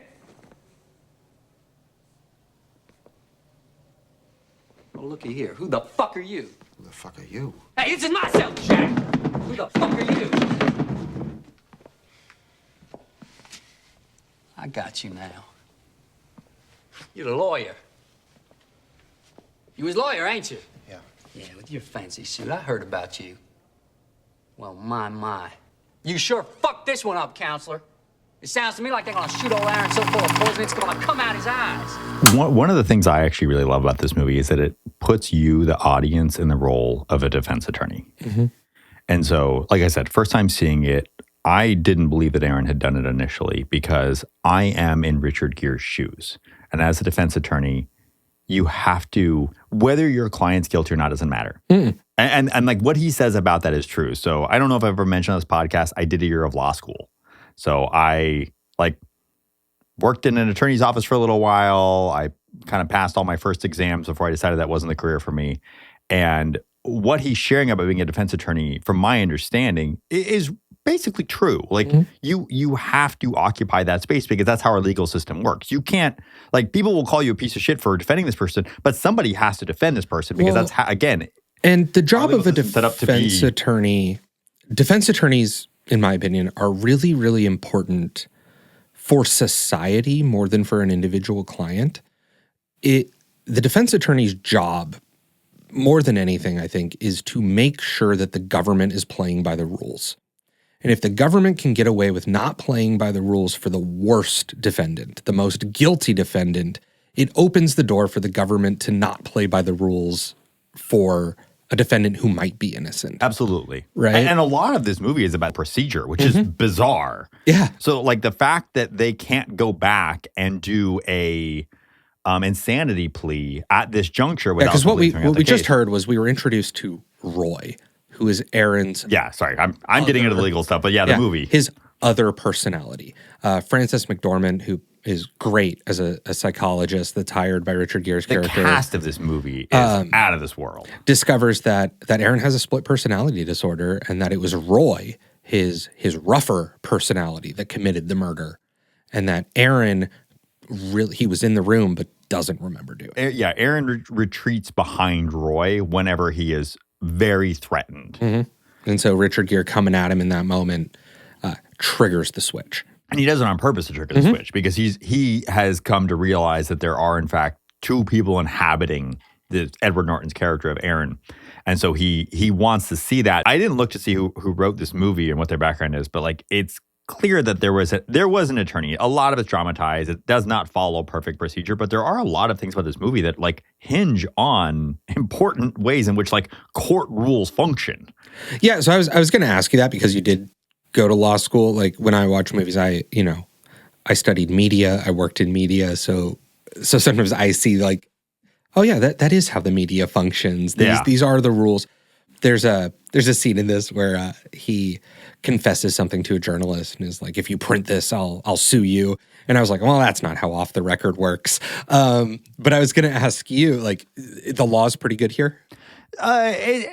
Well, looky here. Who the fuck are you? Who the fuck are you? Hey, this is my cell, Jack. Who the fuck are you? got you now. You're a lawyer. You was lawyer, ain't you? Yeah. Yeah, with your fancy suit. I heard about you. Well, my. You sure fucked this one up, counselor. It sounds to me like they're gonna shoot old Aaron so full of poison it's gonna come out his eyes. One of the things I actually really love about this movie is that it puts you, the audience, in the role of a defense attorney. Mm-hmm. And so, like I said, first time seeing it, I didn't believe that Aaron had done it initially because I am in Richard Gere's shoes. And as a defense attorney, you have to, whether your client's guilty or not doesn't matter. And like what he says about that is true. So I don't know if I've ever mentioned on this podcast, I did a year of law school. So I like worked in an attorney's office for a little while. I kind of passed all my first exams before I decided that wasn't the career for me. And what he's sharing about being a defense attorney, from my understanding, is basically true. Like you have to occupy that space because that's how our legal system works. You can't, like, people will call you a piece of shit for defending this person, but somebody has to defend this person because that's how, again. And the job of a defense attorney, defense attorneys, in my opinion, are really, really important for society more than for an individual client. The defense attorney's job, more than anything, I think, is to make sure that the government is playing by the rules. And if the government can get away with not playing by the rules for the worst defendant, the most guilty defendant, it opens the door for the government to not play by the rules for a defendant who might be innocent. Absolutely. Right. And a lot of this movie is about procedure, which is bizarre. Yeah. So like the fact that they can't go back and do a insanity plea at this juncture without because what we case. just heard was we were introduced to Roy, who is Aaron's. Yeah, sorry. I'm getting into the legal stuff, but the movie. His other personality. Frances McDormand, who is great as a psychologist that's hired by Richard Gere's character. The cast of this movie is out of this world. Discovers that Aaron has a split personality disorder and that it was Roy, his rougher personality, that committed the murder. And that Aaron, he was in the room but doesn't remember doing it. Yeah, Aaron retreats behind Roy whenever he is very threatened. And so Richard Gere coming at him in that moment triggers the switch. And he does it on purpose to trigger the switch because he has come to realize that there are, in fact, two people inhabiting Edward Norton's character of Aaron. And so he wants to see that. I didn't look to see who wrote this movie and what their background is, but like it's clear that there was an attorney. A lot of it's dramatized. It does not follow perfect procedure, but there are a lot of things about this movie that like hinge on important ways in which like court rules function. Yeah, so I was going to ask you that because you did go to law school. Like when I watch movies, I studied media. I worked in media, so sometimes I see like, oh yeah, that is how the media functions. These are the rules. There's a scene in this where he confesses something to a journalist and is like, if you print this, I'll sue you. And I was like, well, that's not how off the record works. But I was going to ask you, like, the law's pretty good here?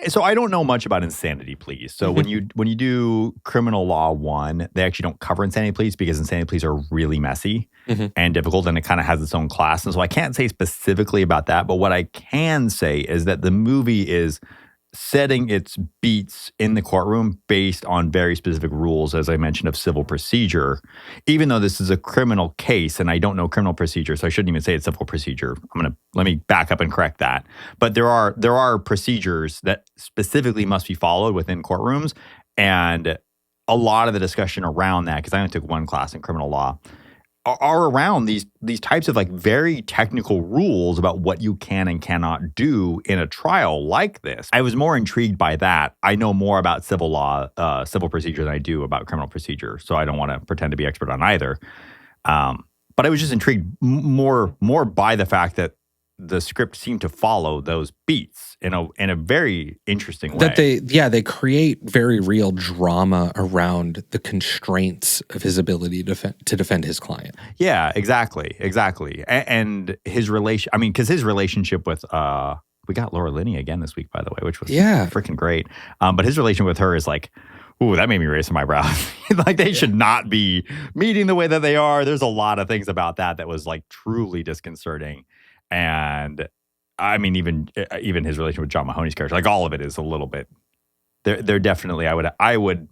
So I don't know much about insanity pleas. So when you do criminal law 1, they actually don't cover insanity pleas because insanity pleas are really messy and difficult, and it kind of has its own class. And so I can't say specifically about that, but what I can say is that the movie is setting its beats in the courtroom based on very specific rules, as I mentioned, of civil procedure. Even though this is a criminal case, and I don't know criminal procedure, so I shouldn't even say it's civil procedure. Let me back up and correct that. But there are procedures that specifically must be followed within courtrooms, and a lot of the discussion around that, because I only took one class in criminal law, are around these types of like very technical rules about what you can and cannot do in a trial like this. I was more intrigued by that. I know more about civil law, civil procedure than I do about criminal procedure, so I don't want to pretend to be expert on either. But I was just intrigued more by the fact that the script seemed to follow those beats in a very interesting way. That they create very real drama around the constraints of his ability to defend his client. Yeah, exactly. And his relation, because his relationship with, we got Laura Linney again this week, by the way, which was freaking great. But his relation with her is like, ooh, that made me raise some eyebrows. Like they should not be meeting the way that they are. There's a lot of things about that was like truly disconcerting. And I mean, even his relation with John Mahoney's character, like all of it is a little bit. They're definitely. I would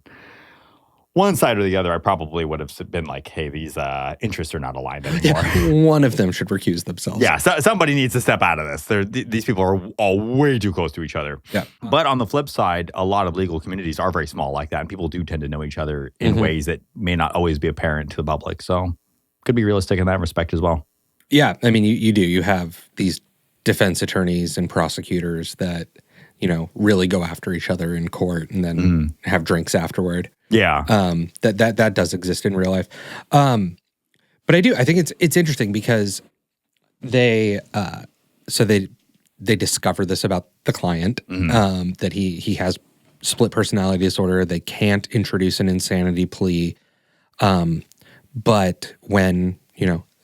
one side or the other, I probably would have been like, hey, these interests are not aligned anymore. One of them should recuse themselves. Yeah, so somebody needs to step out of this. These people are all way too close to each other. Yeah. But on the flip side, a lot of legal communities are very small like that, and people do tend to know each other in ways that may not always be apparent to the public. So could be realistic in that respect as well. Yeah, I mean, you do. You have these defense attorneys and prosecutors that, really go after each other in court and then have drinks afterward. Yeah. That does exist in real life. But I think it's interesting because they discover this about the client, that he has split personality disorder. They can't introduce an insanity plea. But when,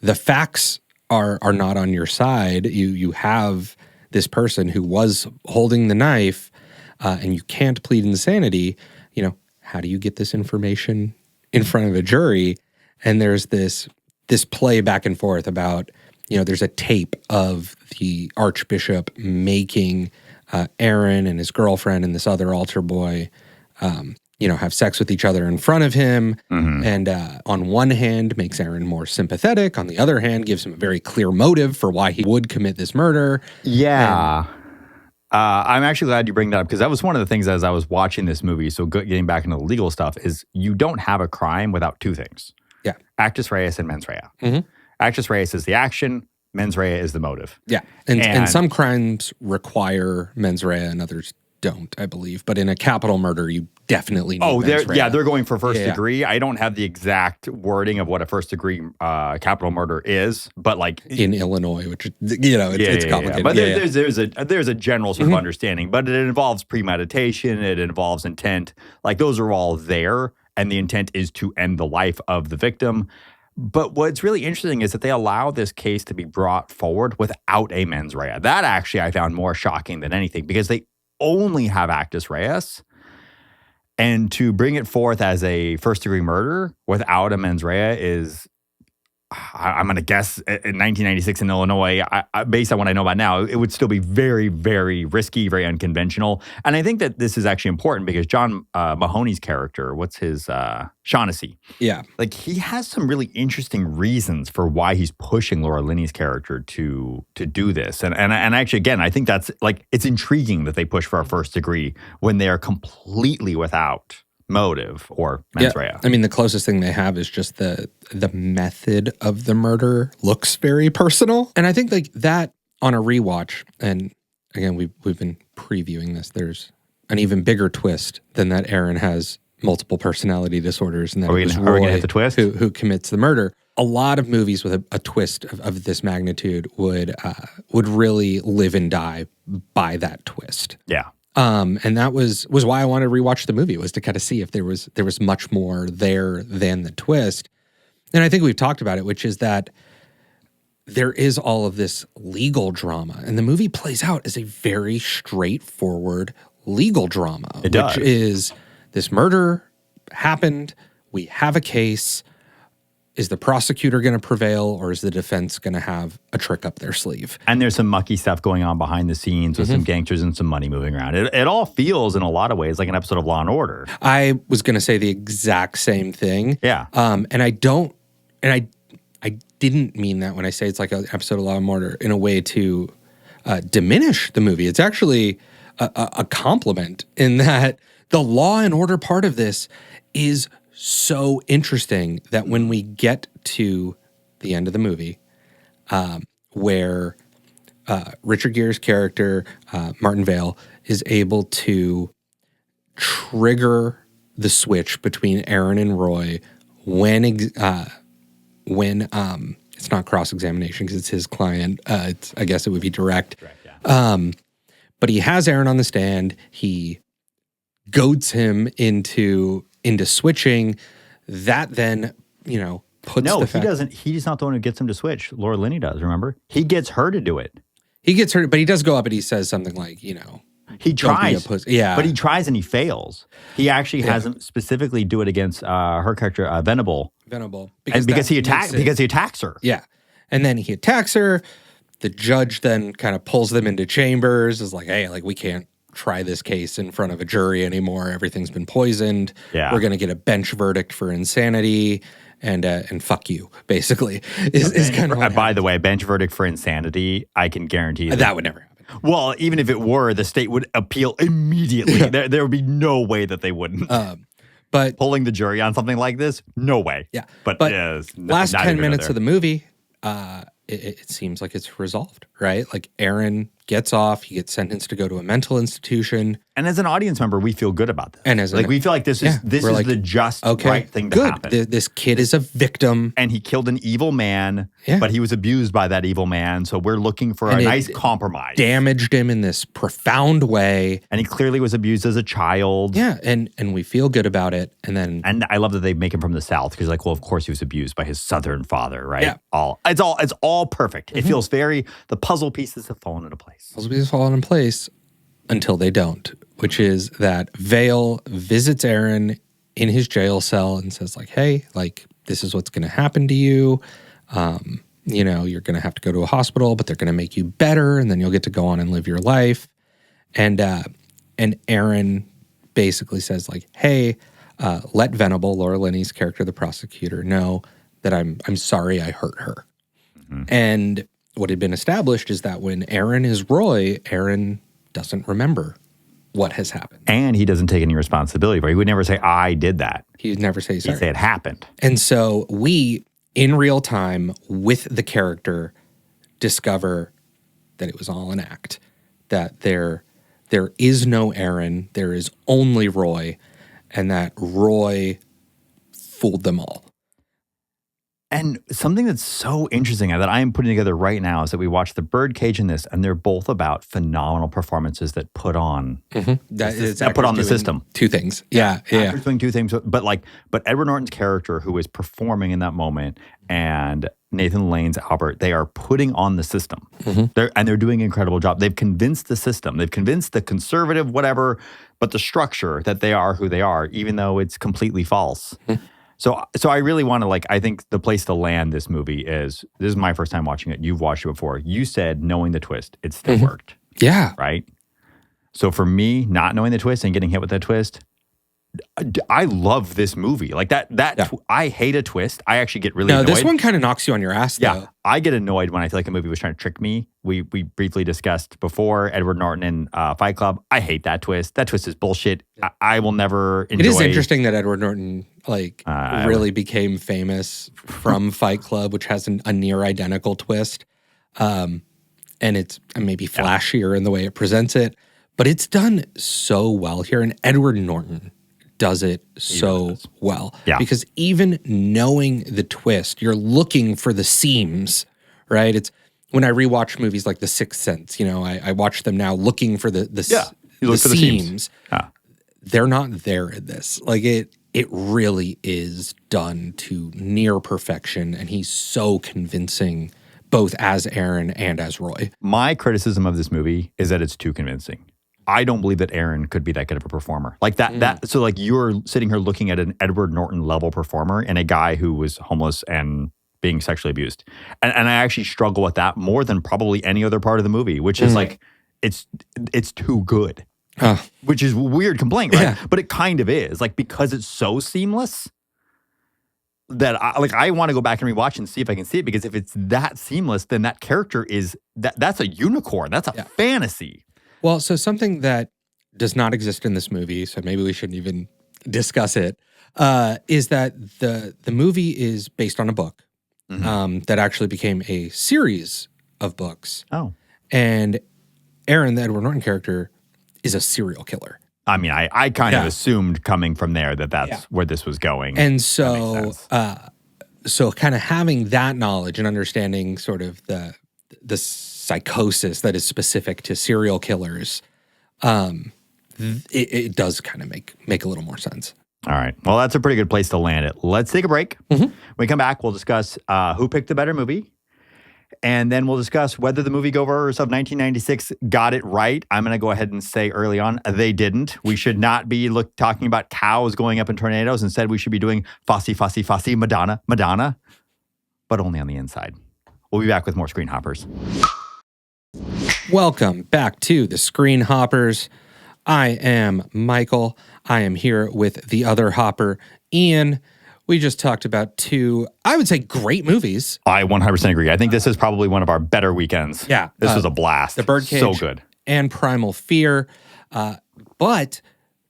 the facts are not on your side, you have this person who was holding the knife, and you can't plead insanity, how do you get this information in front of a jury? And there's this play back and forth about, there's a tape of the Archbishop making Aaron and his girlfriend and this other altar boy, have sex with each other in front of him. And on one hand, makes Aaron more sympathetic. On the other hand, gives him a very clear motive for why he would commit this murder. Yeah. I'm actually glad you bring that up because that was one of the things as I was watching this movie. So getting back into the legal stuff is you don't have a crime without two things. Yeah. Actus reus and mens rea. Actus reus is the action. Mens rea is the motive. Yeah. And some crimes require mens rea and others don't, I believe. But in a capital murder, you definitely need mens rea. They're going for first degree. I don't have the exact wording of what a first degree capital murder is, but like in Illinois, which it's complicated. But there's a general sort of understanding. But it involves premeditation. It involves intent. Like those are all there, and the intent is to end the life of the victim. But what's really interesting is that they allow this case to be brought forward without a mens rea. That actually I found more shocking than anything because they only have actus reus, and to bring it forth as a first-degree murder without a mens rea is, I'm going to guess, in 1996 in Illinois, based on what I know about now, it would still be very, very risky, very unconventional. And I think that this is actually important because John Mahoney's character, what's his, Shaughnessy. Yeah. Like, he has some really interesting reasons for why he's pushing Laura Linney's character to do this. And actually, again, I think that's, like, it's intriguing that they push for a first degree when they are completely without motive or mens rea. I mean, the closest thing they have is just the method of the murder looks very personal. And I think like that on a rewatch, and again, we've been previewing this, there's an even bigger twist than that Aaron has multiple personality disorders and that are we gonna hit the twist? Who commits the murder. A lot of movies with a twist of this magnitude would really live and die by that twist. Yeah. And that was why I wanted to rewatch the movie, was to kind of see if there was much more there than the twist. And I think we've talked about it, which is that there is all of this legal drama, and the movie plays out as a very straightforward legal drama. It does. Which is this murder happened, we have a case. Is the prosecutor going to prevail, or is the defense going to have a trick up their sleeve? And there's some mucky stuff going on behind the scenes with some gangsters and some money moving around. It all feels in a lot of ways like an episode of Law and Order. I was going to say the exact same thing. Yeah. And I didn't mean that when I say it's like an episode of Law and Order in a way to diminish the movie. It's actually a compliment in that the Law and Order part of this is so interesting that when we get to the end of the movie, where Richard Gere's character, Martin Vale, is able to trigger the switch between Aaron and Roy when it's not cross-examination because it's his client. I guess it would be direct. Yeah. But he has Aaron on the stand. He goads him into switching. That then, puts No, the he fact... doesn't. He's not the one who gets him to switch. Laura Linney does, remember? He gets her to do it. He gets her, but he does go up and he says something like, He tries. Yeah. But he tries and he fails. He actually has him specifically do it against her character, Venable. Because he attacks her. Yeah. And then he attacks her. The judge then kind of pulls them into chambers, is like, hey, like we can't try this case in front of a jury anymore. Everything's been poisoned. Yeah. We're going to get a bench verdict for insanity and fuck you, basically, is kind of what By the way, bench verdict for insanity, I can guarantee that would never happen. Well, even if it were, the state would appeal immediately. There would be no way that they wouldn't. But pulling the jury on something like this, no way. Yeah. But last 10 minutes of the movie, it seems like it's resolved, right? Like Aaron gets off, he gets sentenced to go to a mental institution. And as an audience member, we feel good about this. And as we feel like this is the just right thing to happen. This kid is a victim. And he killed an evil man, but he was abused by that evil man. So we're looking for a nice compromise. Damaged him in this profound way. And he clearly was abused as a child. Yeah, and we feel good about it. And I love that they make him from the South because like, well, of course he was abused by his Southern father, right? Yeah. It's all perfect. It feels the puzzle pieces have fallen into place. Puzzle pieces fallen in place until they don't, which is that Vale visits Aaron in his jail cell and says like, hey, like this is what's going to happen to you. You know, you're going to have to go to a hospital, but they're going to make you better and then you'll get to go on and live your life. And Aaron basically says like, hey, let Venable, Laura Linney's character, the prosecutor, know that I'm sorry I hurt her. Mm-hmm. And what had been established is that when Aaron is Roy, Aaron doesn't remember what has happened. And he doesn't take any responsibility for it. He would never say, I did that. He would never say sorry. He'd say it happened. And so we, in real time, with the character, discover that it was all an act. That there is no Aaron, there is only Roy, and that Roy fooled them all. And something that's so interesting that I am putting together right now is that we watch the Birdcage in this, and they're both about phenomenal performances that put on that put on the system. Two things, yeah. Doing two things, but Edward Norton's character, who is performing in that moment, and Nathan Lane's Albert, they are putting on the system. Mm-hmm. They're doing an incredible job. They've convinced the system. They've convinced the conservative, whatever, but the structure that they are who they are, even though it's completely false. Mm-hmm. So I really want to I think the place to land this movie is, this is my first time watching it. You've watched it before. You said knowing the twist, it still worked. Yeah. Right? So for me, not knowing the twist and getting hit with that twist, I love this movie. Like I hate a twist. I actually get really annoyed. This one kind of knocks you on your ass, though. Yeah, I get annoyed when I feel like a movie was trying to trick me. We briefly discussed before Edward Norton in Fight Club. I hate that twist. That twist is bullshit. I will never enjoy. It is interesting that Edward Norton really became famous from Fight Club, which has a near identical twist. And it's maybe flashier in the way it presents it. But it's done so well here. And Edward Norton does it so well. Yeah. Because even knowing the twist, you're looking for the seams, right? It's when I rewatch movies like The Sixth Sense, I watch them now looking for the seams. They're not there in this. Like it really is done to near perfection, and he's so convincing both as Aaron and as Roy. My criticism of this movie is that it's too convincing. I don't believe that Aaron could be that good of a performer. So you're sitting here looking at an Edward Norton level performer and a guy who was homeless and being sexually abused. And I actually struggle with that more than probably any other part of the movie, which is it's too good. Which is a weird complaint, right? Yeah. But it kind of is. Because it's so seamless that I want to go back and rewatch and see if I can see it, because if it's that seamless, then that character is that's a unicorn. That's a fantasy. Well, so something that does not exist in this movie, so maybe we shouldn't even discuss it, is that the movie is based on a book that actually became a series of books. Oh. And Aaron, the Edward Norton character, is a serial killer. I mean, I kind of assumed coming from there that's where this was going. And so kind of having that knowledge and understanding sort of the psychosis that is specific to serial killers, it does kind of make a little more sense. All right. Well, that's a pretty good place to land it. Let's take a break. Mm-hmm. When we come back, we'll discuss who picked the better movie. And then we'll discuss whether the moviegoers of 1996 got it right. I'm going to go ahead and say early on, they didn't. We should not be talking about cows going up in tornadoes. Instead, we should be doing Fosse, Fosse, Fosse, Madonna, Madonna, but only on the inside. We'll be back with more Screen Hoppers. Welcome back to the Screen Hoppers. I am Michael. I am here with the other Hopper, Ian. We just talked about two, I would say, great movies. I 100% agree. I think this is probably one of our better weekends. Yeah. This was a blast. The Birdcage. So good. And Primal Fear. But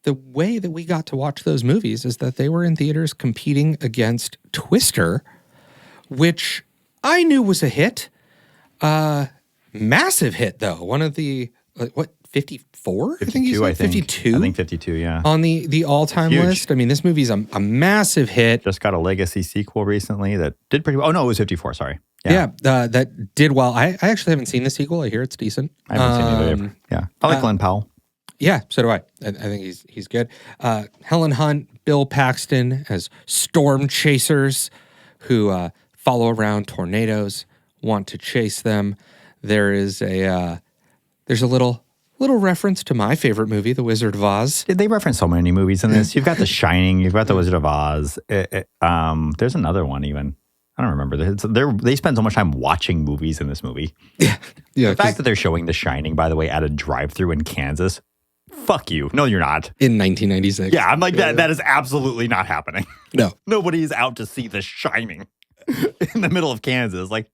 the way that we got to watch those movies is that they were in theaters competing against Twister, which I knew was a hit. Massive hit, though. One of the, 54? 52, I think. 52? I think 52, yeah. On the all-time Huge. list. I mean, this movie's a massive hit. Just got a Legacy sequel recently that did pretty well. Oh, no, it was 54, sorry. Yeah, that did well. I actually haven't seen the sequel. I hear it's decent. I haven't seen it either. Yeah. I like Glenn Powell. Yeah, so do I. I think he's good. Helen Hunt, Bill Paxton as storm chasers who follow around tornadoes, want to chase them. There's a little reference to my favorite movie, The Wizard of Oz. They reference so many movies in this. You've got The Shining. You've got The Wizard of Oz. There's another one even. I don't remember. They spend so much time watching movies in this movie. Yeah. The fact that they're showing The Shining, by the way, at a drive-thru in Kansas, fuck you. No, you're not. In 1996. Yeah, I'm like, that is absolutely not happening. No. Nobody's out to see The Shining in the middle of Kansas. Like,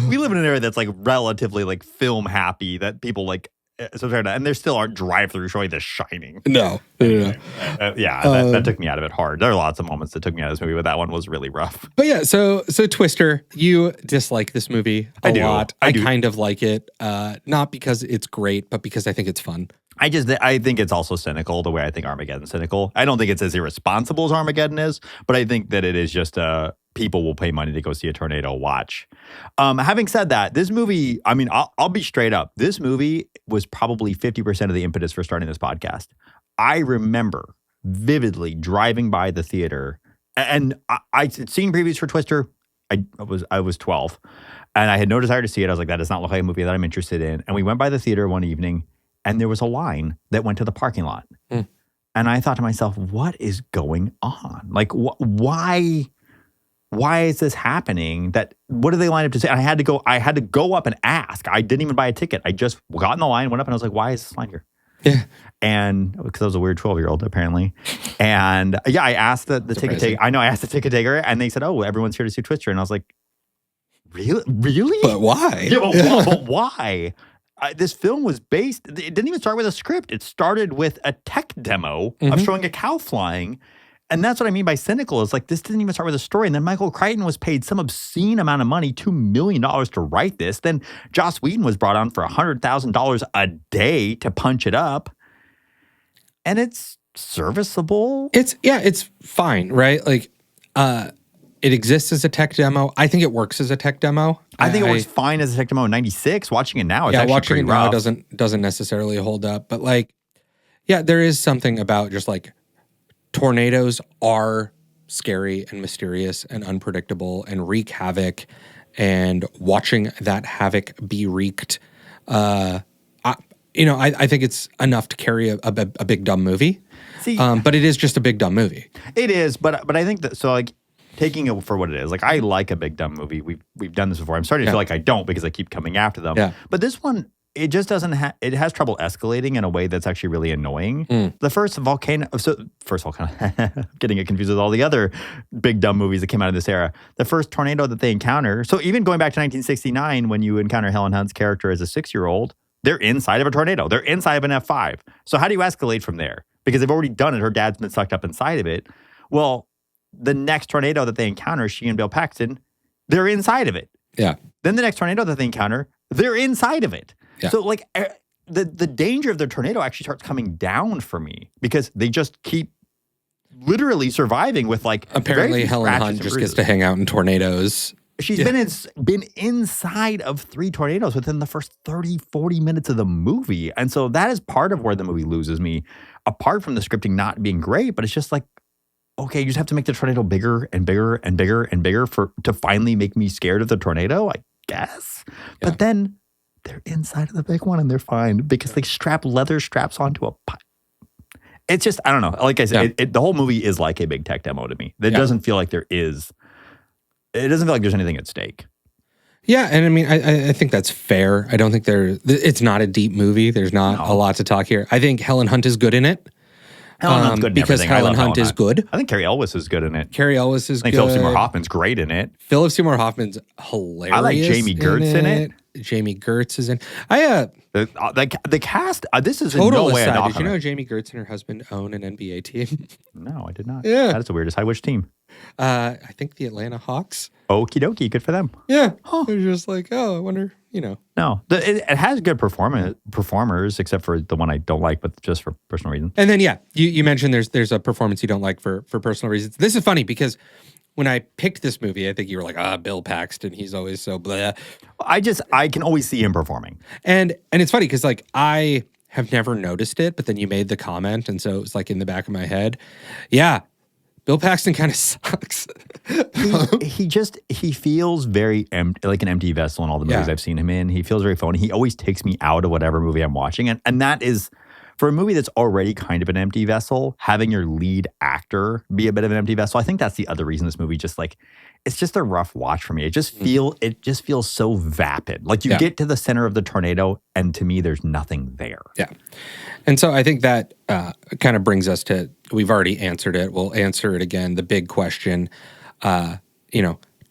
we live in an area that's like relatively like film happy that people like, and there still aren't drive-through showing The Shining. No. That took me out of it hard. There are lots of moments that took me out of this movie, but that one was really rough. But yeah, so Twister, you dislike this movie a lot. I kind of like it, not because it's great, but because I think it's fun. I think it's also cynical the way I think Armageddon's cynical. I don't think it's as irresponsible as Armageddon is, but I think that it is just people will pay money to go see a tornado watch. Having said that, this movie, I mean, I'll be straight up. This movie was probably 50% of the impetus for starting this podcast. I remember vividly driving by the theater, and I'd seen previews for Twister. I was 12, and I had no desire to see it. I was like, that does not look like a movie that I'm interested in. And we went by the theater one evening, and there was a line that went to the parking lot. And I thought to myself, what is going on? Like, why is this happening? What do they line up to say? And I had to go up and ask. I didn't even buy a ticket. I just got in the line, went up, and I was like, why is this line here? Yeah. And because I was a weird 12-year-old, apparently. And yeah, I asked the ticket taker. I know, I asked the ticket taker, and they said, oh, everyone's here to see Twister. And I was like, really? But why? Yeah, but why? This film was based, it didn't even start with a script. It started with a tech demo of showing a cow flying. And that's what I mean by cynical, is like, this didn't even start with a story. And then Michael Crichton was paid some obscene amount of money, $2 million to write this. Then Joss Whedon was brought on for $100,000 a day to punch it up. And it's serviceable. It's fine, right? Like, it exists as a tech demo. I think it works as a tech demo. I think it works fine as a tech demo in 96. Watching it now, it's actually watching pretty it now rough. doesn't necessarily hold up. But like, yeah, there is something about just like tornadoes are scary and mysterious and unpredictable and wreak havoc. And watching that havoc be wreaked, I think it's enough to carry a big dumb movie. See, but it is just a big dumb movie. It is, but I think that, so like, taking it for what it is, like, I like a big dumb movie. We've done this before. I'm starting to feel like I don't, because I keep coming after them. Yeah. But this one, it just doesn't it has trouble escalating in a way that's actually really annoying. The first volcano, getting it confused with all the other big dumb movies that came out of this era. The first tornado that they encounter, so even going back to 1969, when you encounter Helen Hunt's character as a 6-year-old, they're inside of a tornado. They're inside of an F5. So how do you escalate from there? Because they've already done it. Her dad's been sucked up inside of it. Well, the next tornado that they encounter, she and Bill Paxton, they're inside of it. Yeah. Then the next tornado that they encounter, they're inside of it. Yeah. So like the danger of the tornado actually starts coming down for me, because they just keep literally surviving with like, apparently very Helen scratches Hunt and just bruises. gets to hang out in tornadoes. She's been inside of 3 tornadoes within the first 30, 40 minutes of the movie. And so that is part of where the movie loses me, apart from the scripting not being great. But it's just like, okay, you just have to make the tornado bigger and bigger and bigger and bigger to finally make me scared of the tornado, I guess. Yeah. But then they're inside of the big one and they're fine, because they strap leather straps onto a pipe. It's just, I don't know. Like I said, the whole movie is like a big tech demo to me. It doesn't feel like there's anything at stake. Yeah, and I mean, I think that's fair. I don't think it's not a deep movie. There's not a lot to talk here. I think Helen Hunt is good in it. Helen Hunt's good in because everything. I Helen love Hunt is good. I think Carrie Elwes is good in it. Carrie Elwes is I think good. Philip Seymour Hoffman's great in it. Philip Seymour Hoffman's hilarious. I like Jamie Gertz in it. Jamie Gertz is in. The cast. This is Total in no way a aside, knock did you on know it. Jamie Gertz and her husband own an NBA team? No, I did not. Yeah. That's the weirdest. Hi, which team? I think the Atlanta Hawks. Okie dokie. Good for them. Yeah. They're just like, oh, I wonder, No, it has good performers, except for the one I don't like, but just for personal reasons. And then, you mentioned there's a performance you don't like for personal reasons. This is funny because when I picked this movie, I think you were like, Bill Paxton, he's always so blah. I can always see him performing. And it's funny because like I have never noticed it, but then you made the comment, and so it was like in the back of my head. Yeah, Bill Paxton kind of sucks. He feels very empty, like an empty vessel in all the movies I've seen him in. He feels very phony. He always takes me out of whatever movie I'm watching. And that is, for a movie that's already kind of an empty vessel, having your lead actor be a bit of an empty vessel. I think that's the other reason this movie just like, it's just a rough watch for me. It just feels so vapid. Like you get to the center of the tornado and to me, there's nothing there. Yeah. And so I think that kind of brings us to, we've already answered it. We'll answer it again. The big question,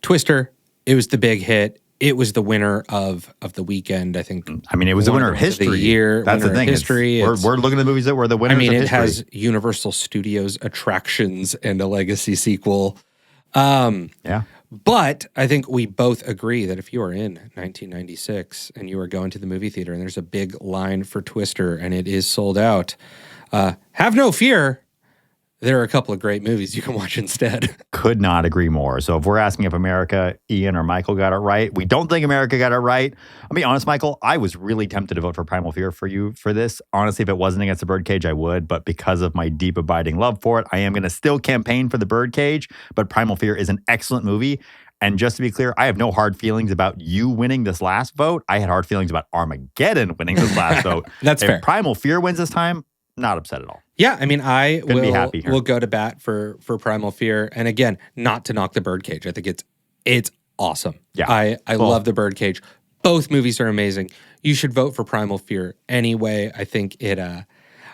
Twister, it was the big hit. It was the winner of the weekend, I think. I mean, it was the winner of history. The year, that's the thing. History. We're looking at the movies that were the winners of history. It has Universal Studios attractions and a legacy sequel. But I think we both agree that if you are in 1996 and you are going to the movie theater and there's a big line for Twister and it is sold out, have no fear. There are a couple of great movies you can watch instead. Could not agree more. So if we're asking if America, Ian, or Michael got it right, we don't think America got it right. I'll be honest, Michael, I was really tempted to vote for Primal Fear for you for this. Honestly, if it wasn't against the Birdcage, I would. But because of my deep abiding love for it, I am going to still campaign for the Birdcage. But Primal Fear is an excellent movie. And just to be clear, I have no hard feelings about you winning this last vote. I had hard feelings about Armageddon winning this last vote. That's fair. If Primal Fear wins this time, not upset at all. Yeah, I mean, I will go to bat for Primal Fear. And again, not to knock the Birdcage. I think it's awesome. Yeah. I love the Birdcage. Both movies are amazing. You should vote for Primal Fear anyway. I think I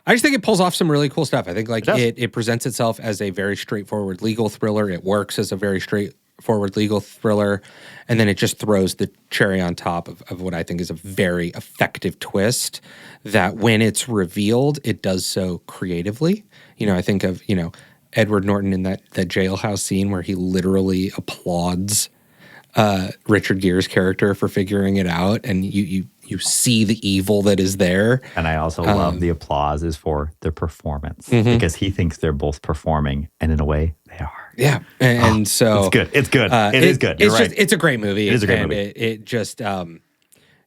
just think it pulls off some really cool stuff. I think like it presents itself as a very straightforward legal thriller. It works as a very straightforward legal thriller. And then it just throws the cherry on top of what I think is a very effective twist that when it's revealed, it does so creatively. I think of, Edward Norton in that jailhouse scene where he literally applauds Richard Gere's character for figuring it out, and you see the evil that is there. And I also love the applause is for the performance because he thinks they're both performing, and in a way, they are. Yeah, and so it's good. It's good. It is good. You're right. It's a great movie. It is a great movie. It just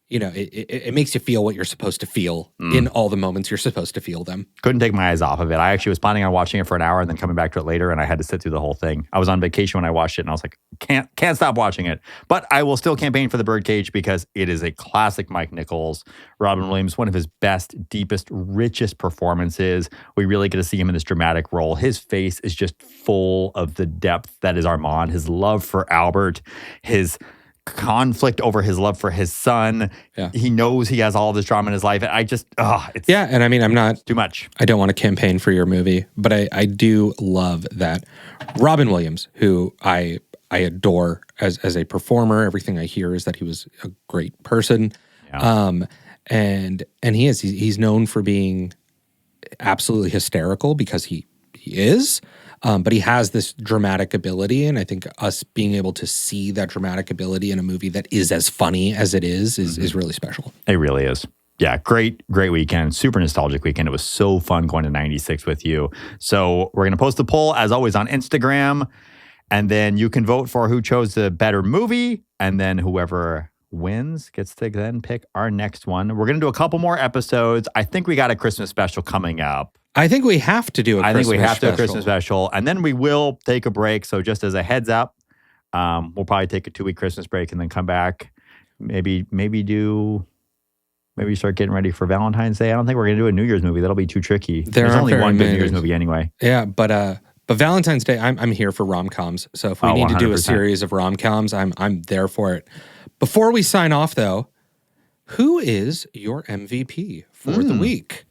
it makes you feel what you're supposed to feel in all the moments you're supposed to feel them. Couldn't take my eyes off of it. I actually was planning on watching it for an hour and then coming back to it later, and I had to sit through the whole thing. I was on vacation when I watched it, and I was like, can't stop watching it. But I will still campaign for the Birdcage because it is a classic Mike Nichols, Robin Williams, one of his best, deepest, richest performances. We really get to see him in this dramatic role. His face is just full of the depth that is Armand, his love for Albert, his conflict over his love for his son. Yeah. He knows he has all this drama in his life. I just, it's and I mean, I'm not too much. I don't want to campaign for your movie, but I do love that Robin Williams, who I adore as a performer. Everything I hear is that he was a great person. Yeah. And he's known for being absolutely hysterical because he is. But he has this dramatic ability, and I think us being able to see that dramatic ability in a movie that is as funny as it is really special. It really is. Yeah, great weekend. Super nostalgic weekend. It was so fun going to 96 with you. So we're going to post the poll, as always, on Instagram, and then you can vote for who chose the better movie, and then whoever wins gets to then pick our next one. We're going to do a couple more episodes. I think we got a Christmas special coming up. I think we have to do a Christmas special. And then we will take a break. So just as a heads up, we'll probably take a 2-week Christmas break and then come back. Maybe start getting ready for Valentine's Day. I don't think we're going to do a New Year's movie. That'll be too tricky. There's only one good New Year's movie anyway. Yeah, but But Valentine's Day, I'm here for rom-coms. So if we need to do a 100%. series of rom-coms, I'm there for it. Before we sign off, though, who is your MVP for the week?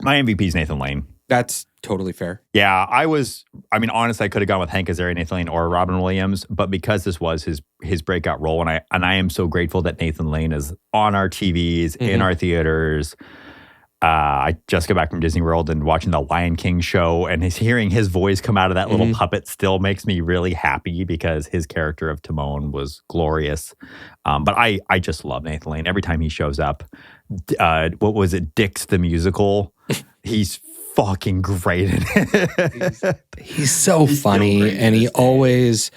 My MVP is Nathan Lane. That's totally fair. Yeah, honestly, I could have gone with Hank Azaria, Nathan Lane, or Robin Williams, but because this was his breakout role, and I am so grateful that Nathan Lane is on our TVs, in our theaters. I just got back from Disney World and watching the Lion King show, and hearing his voice come out of that little puppet still makes me really happy because his character of Timon was glorious. But I just love Nathan Lane. Every time he shows up, what was it, Dick's the Musical? He's fucking great in it. He's so funny, and I always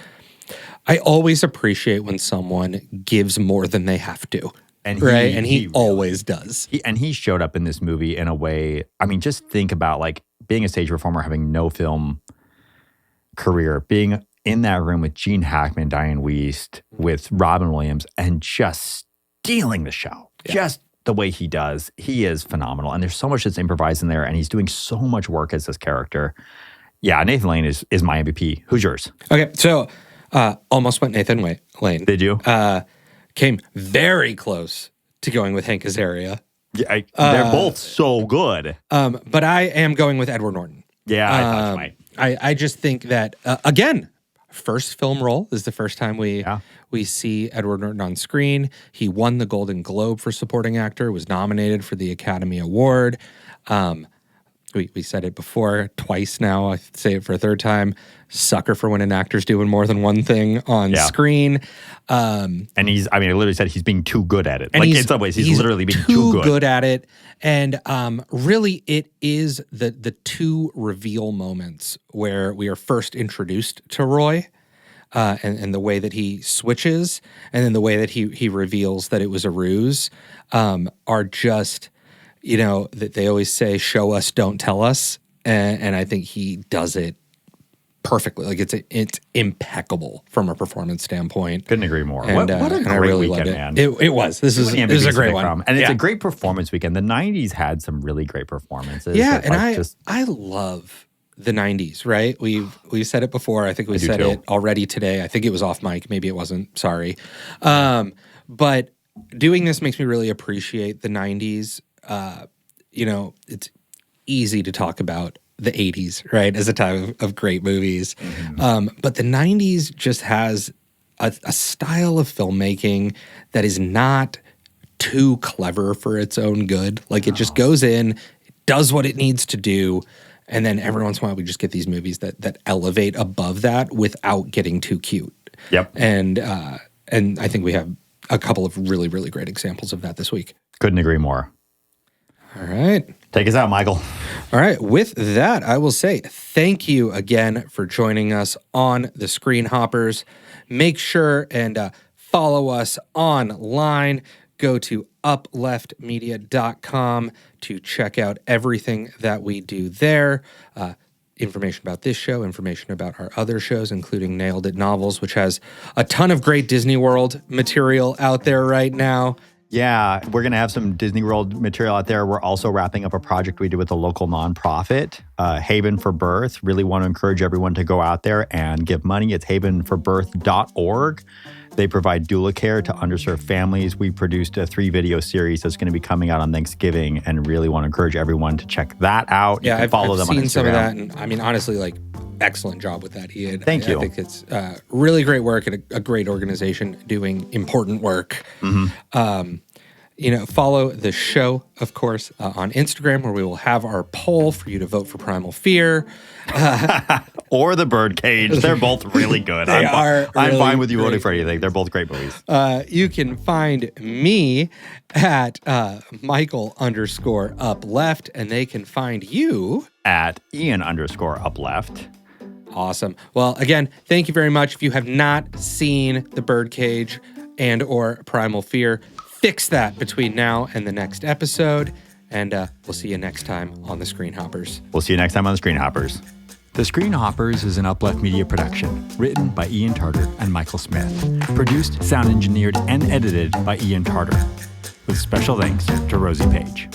appreciate when someone gives more than they have to. And he always does. He showed up in this movie in a way, just think about like being a stage performer, having no film career, being in that room with Gene Hackman, Diane Wiest, with Robin Williams, and just stealing the show. Yeah. Just the way he does. He is phenomenal. And there's so much that's improvised in there, and he's doing so much work as this character. Yeah, Nathan Lane is my MVP. Who's yours? Okay, so almost went Nathan Lane. Did you? Came very close to going with Hank Azaria. Yeah, they're both so good. But I am going with Edward Norton. Yeah, I thought you might. I just think that, again, first film role. This is the first time we see Edward Norton on screen. He won the Golden Globe for supporting actor, was nominated for the Academy Award. We said it before, twice now. I say it for a third time. Sucker for when an actor's doing more than one thing on screen. And I literally said he's being too good at it. Like in some ways, he's literally being too good at it. And really, it is the two reveal moments where we are first introduced to Roy, and the way that he switches, and then the way that he reveals that it was a ruse, are just, that they always say, show us, don't tell us. And I think he does it perfectly. Like it's impeccable from a performance standpoint. Couldn't agree more. And, what a great really weekend, man. It was. This is a great one. And it's a great performance weekend. The 90s had some really great performances. Yeah, and I love the 90s, right? We've said it before. I think we said it already today. I think it was off mic. Maybe it wasn't. Sorry. But doing this makes me really appreciate the 90s. It's easy to talk about the 80s, right, as a time of great movies. But the 90s just has a style of filmmaking that is not too clever for its own good. Like it just goes in, does what it needs to do, and then every once in a while we just get these movies that elevate above that without getting too cute. Yep. And I think we have a couple of really, really great examples of that this week. Couldn't agree more. All right. Take us out, Michael. All right. With that, I will say thank you again for joining us on the Screen Hoppers. Make sure and follow us online. Go to upleftmedia.com to check out everything that we do there. Information about this show, information about our other shows, including Nailed It Novels, which has a ton of great Disney World material out there right now. Yeah, we're going to have some Disney World material out there. We're also wrapping up a project we did with a local nonprofit, Haven for Birth. Really want to encourage everyone to go out there and give money. It's havenforbirth.org. They provide doula care to underserved families. We produced a 3-video series that's going to be coming out on Thanksgiving, and really want to encourage everyone to check that out. Yeah, you can follow them on Instagram. I've seen some of that, and honestly, excellent job with that, Ian. Thank you. I think it's really great work and a great organization doing important work. Follow the show, of course, on Instagram, where we will have our poll for you to vote for Primal Fear. Or the Birdcage. They're both really good. I'm fine with you voting for anything. They're both great movies. You can find me at Michael_upleft, and they can find you at Ian_upleft. Awesome. Well, again, thank you very much. If you have not seen the Birdcage and or Primal Fear, fix that between now and the next episode, and we'll see you next time on the Screen Hoppers. We'll see you next time on the Screen Hoppers. The Screen Hoppers is an Upleft Media production, written by Ian Tarter and Michael Smith, produced, sound engineered, and edited by Ian Tarter, with special thanks to Rosie Page.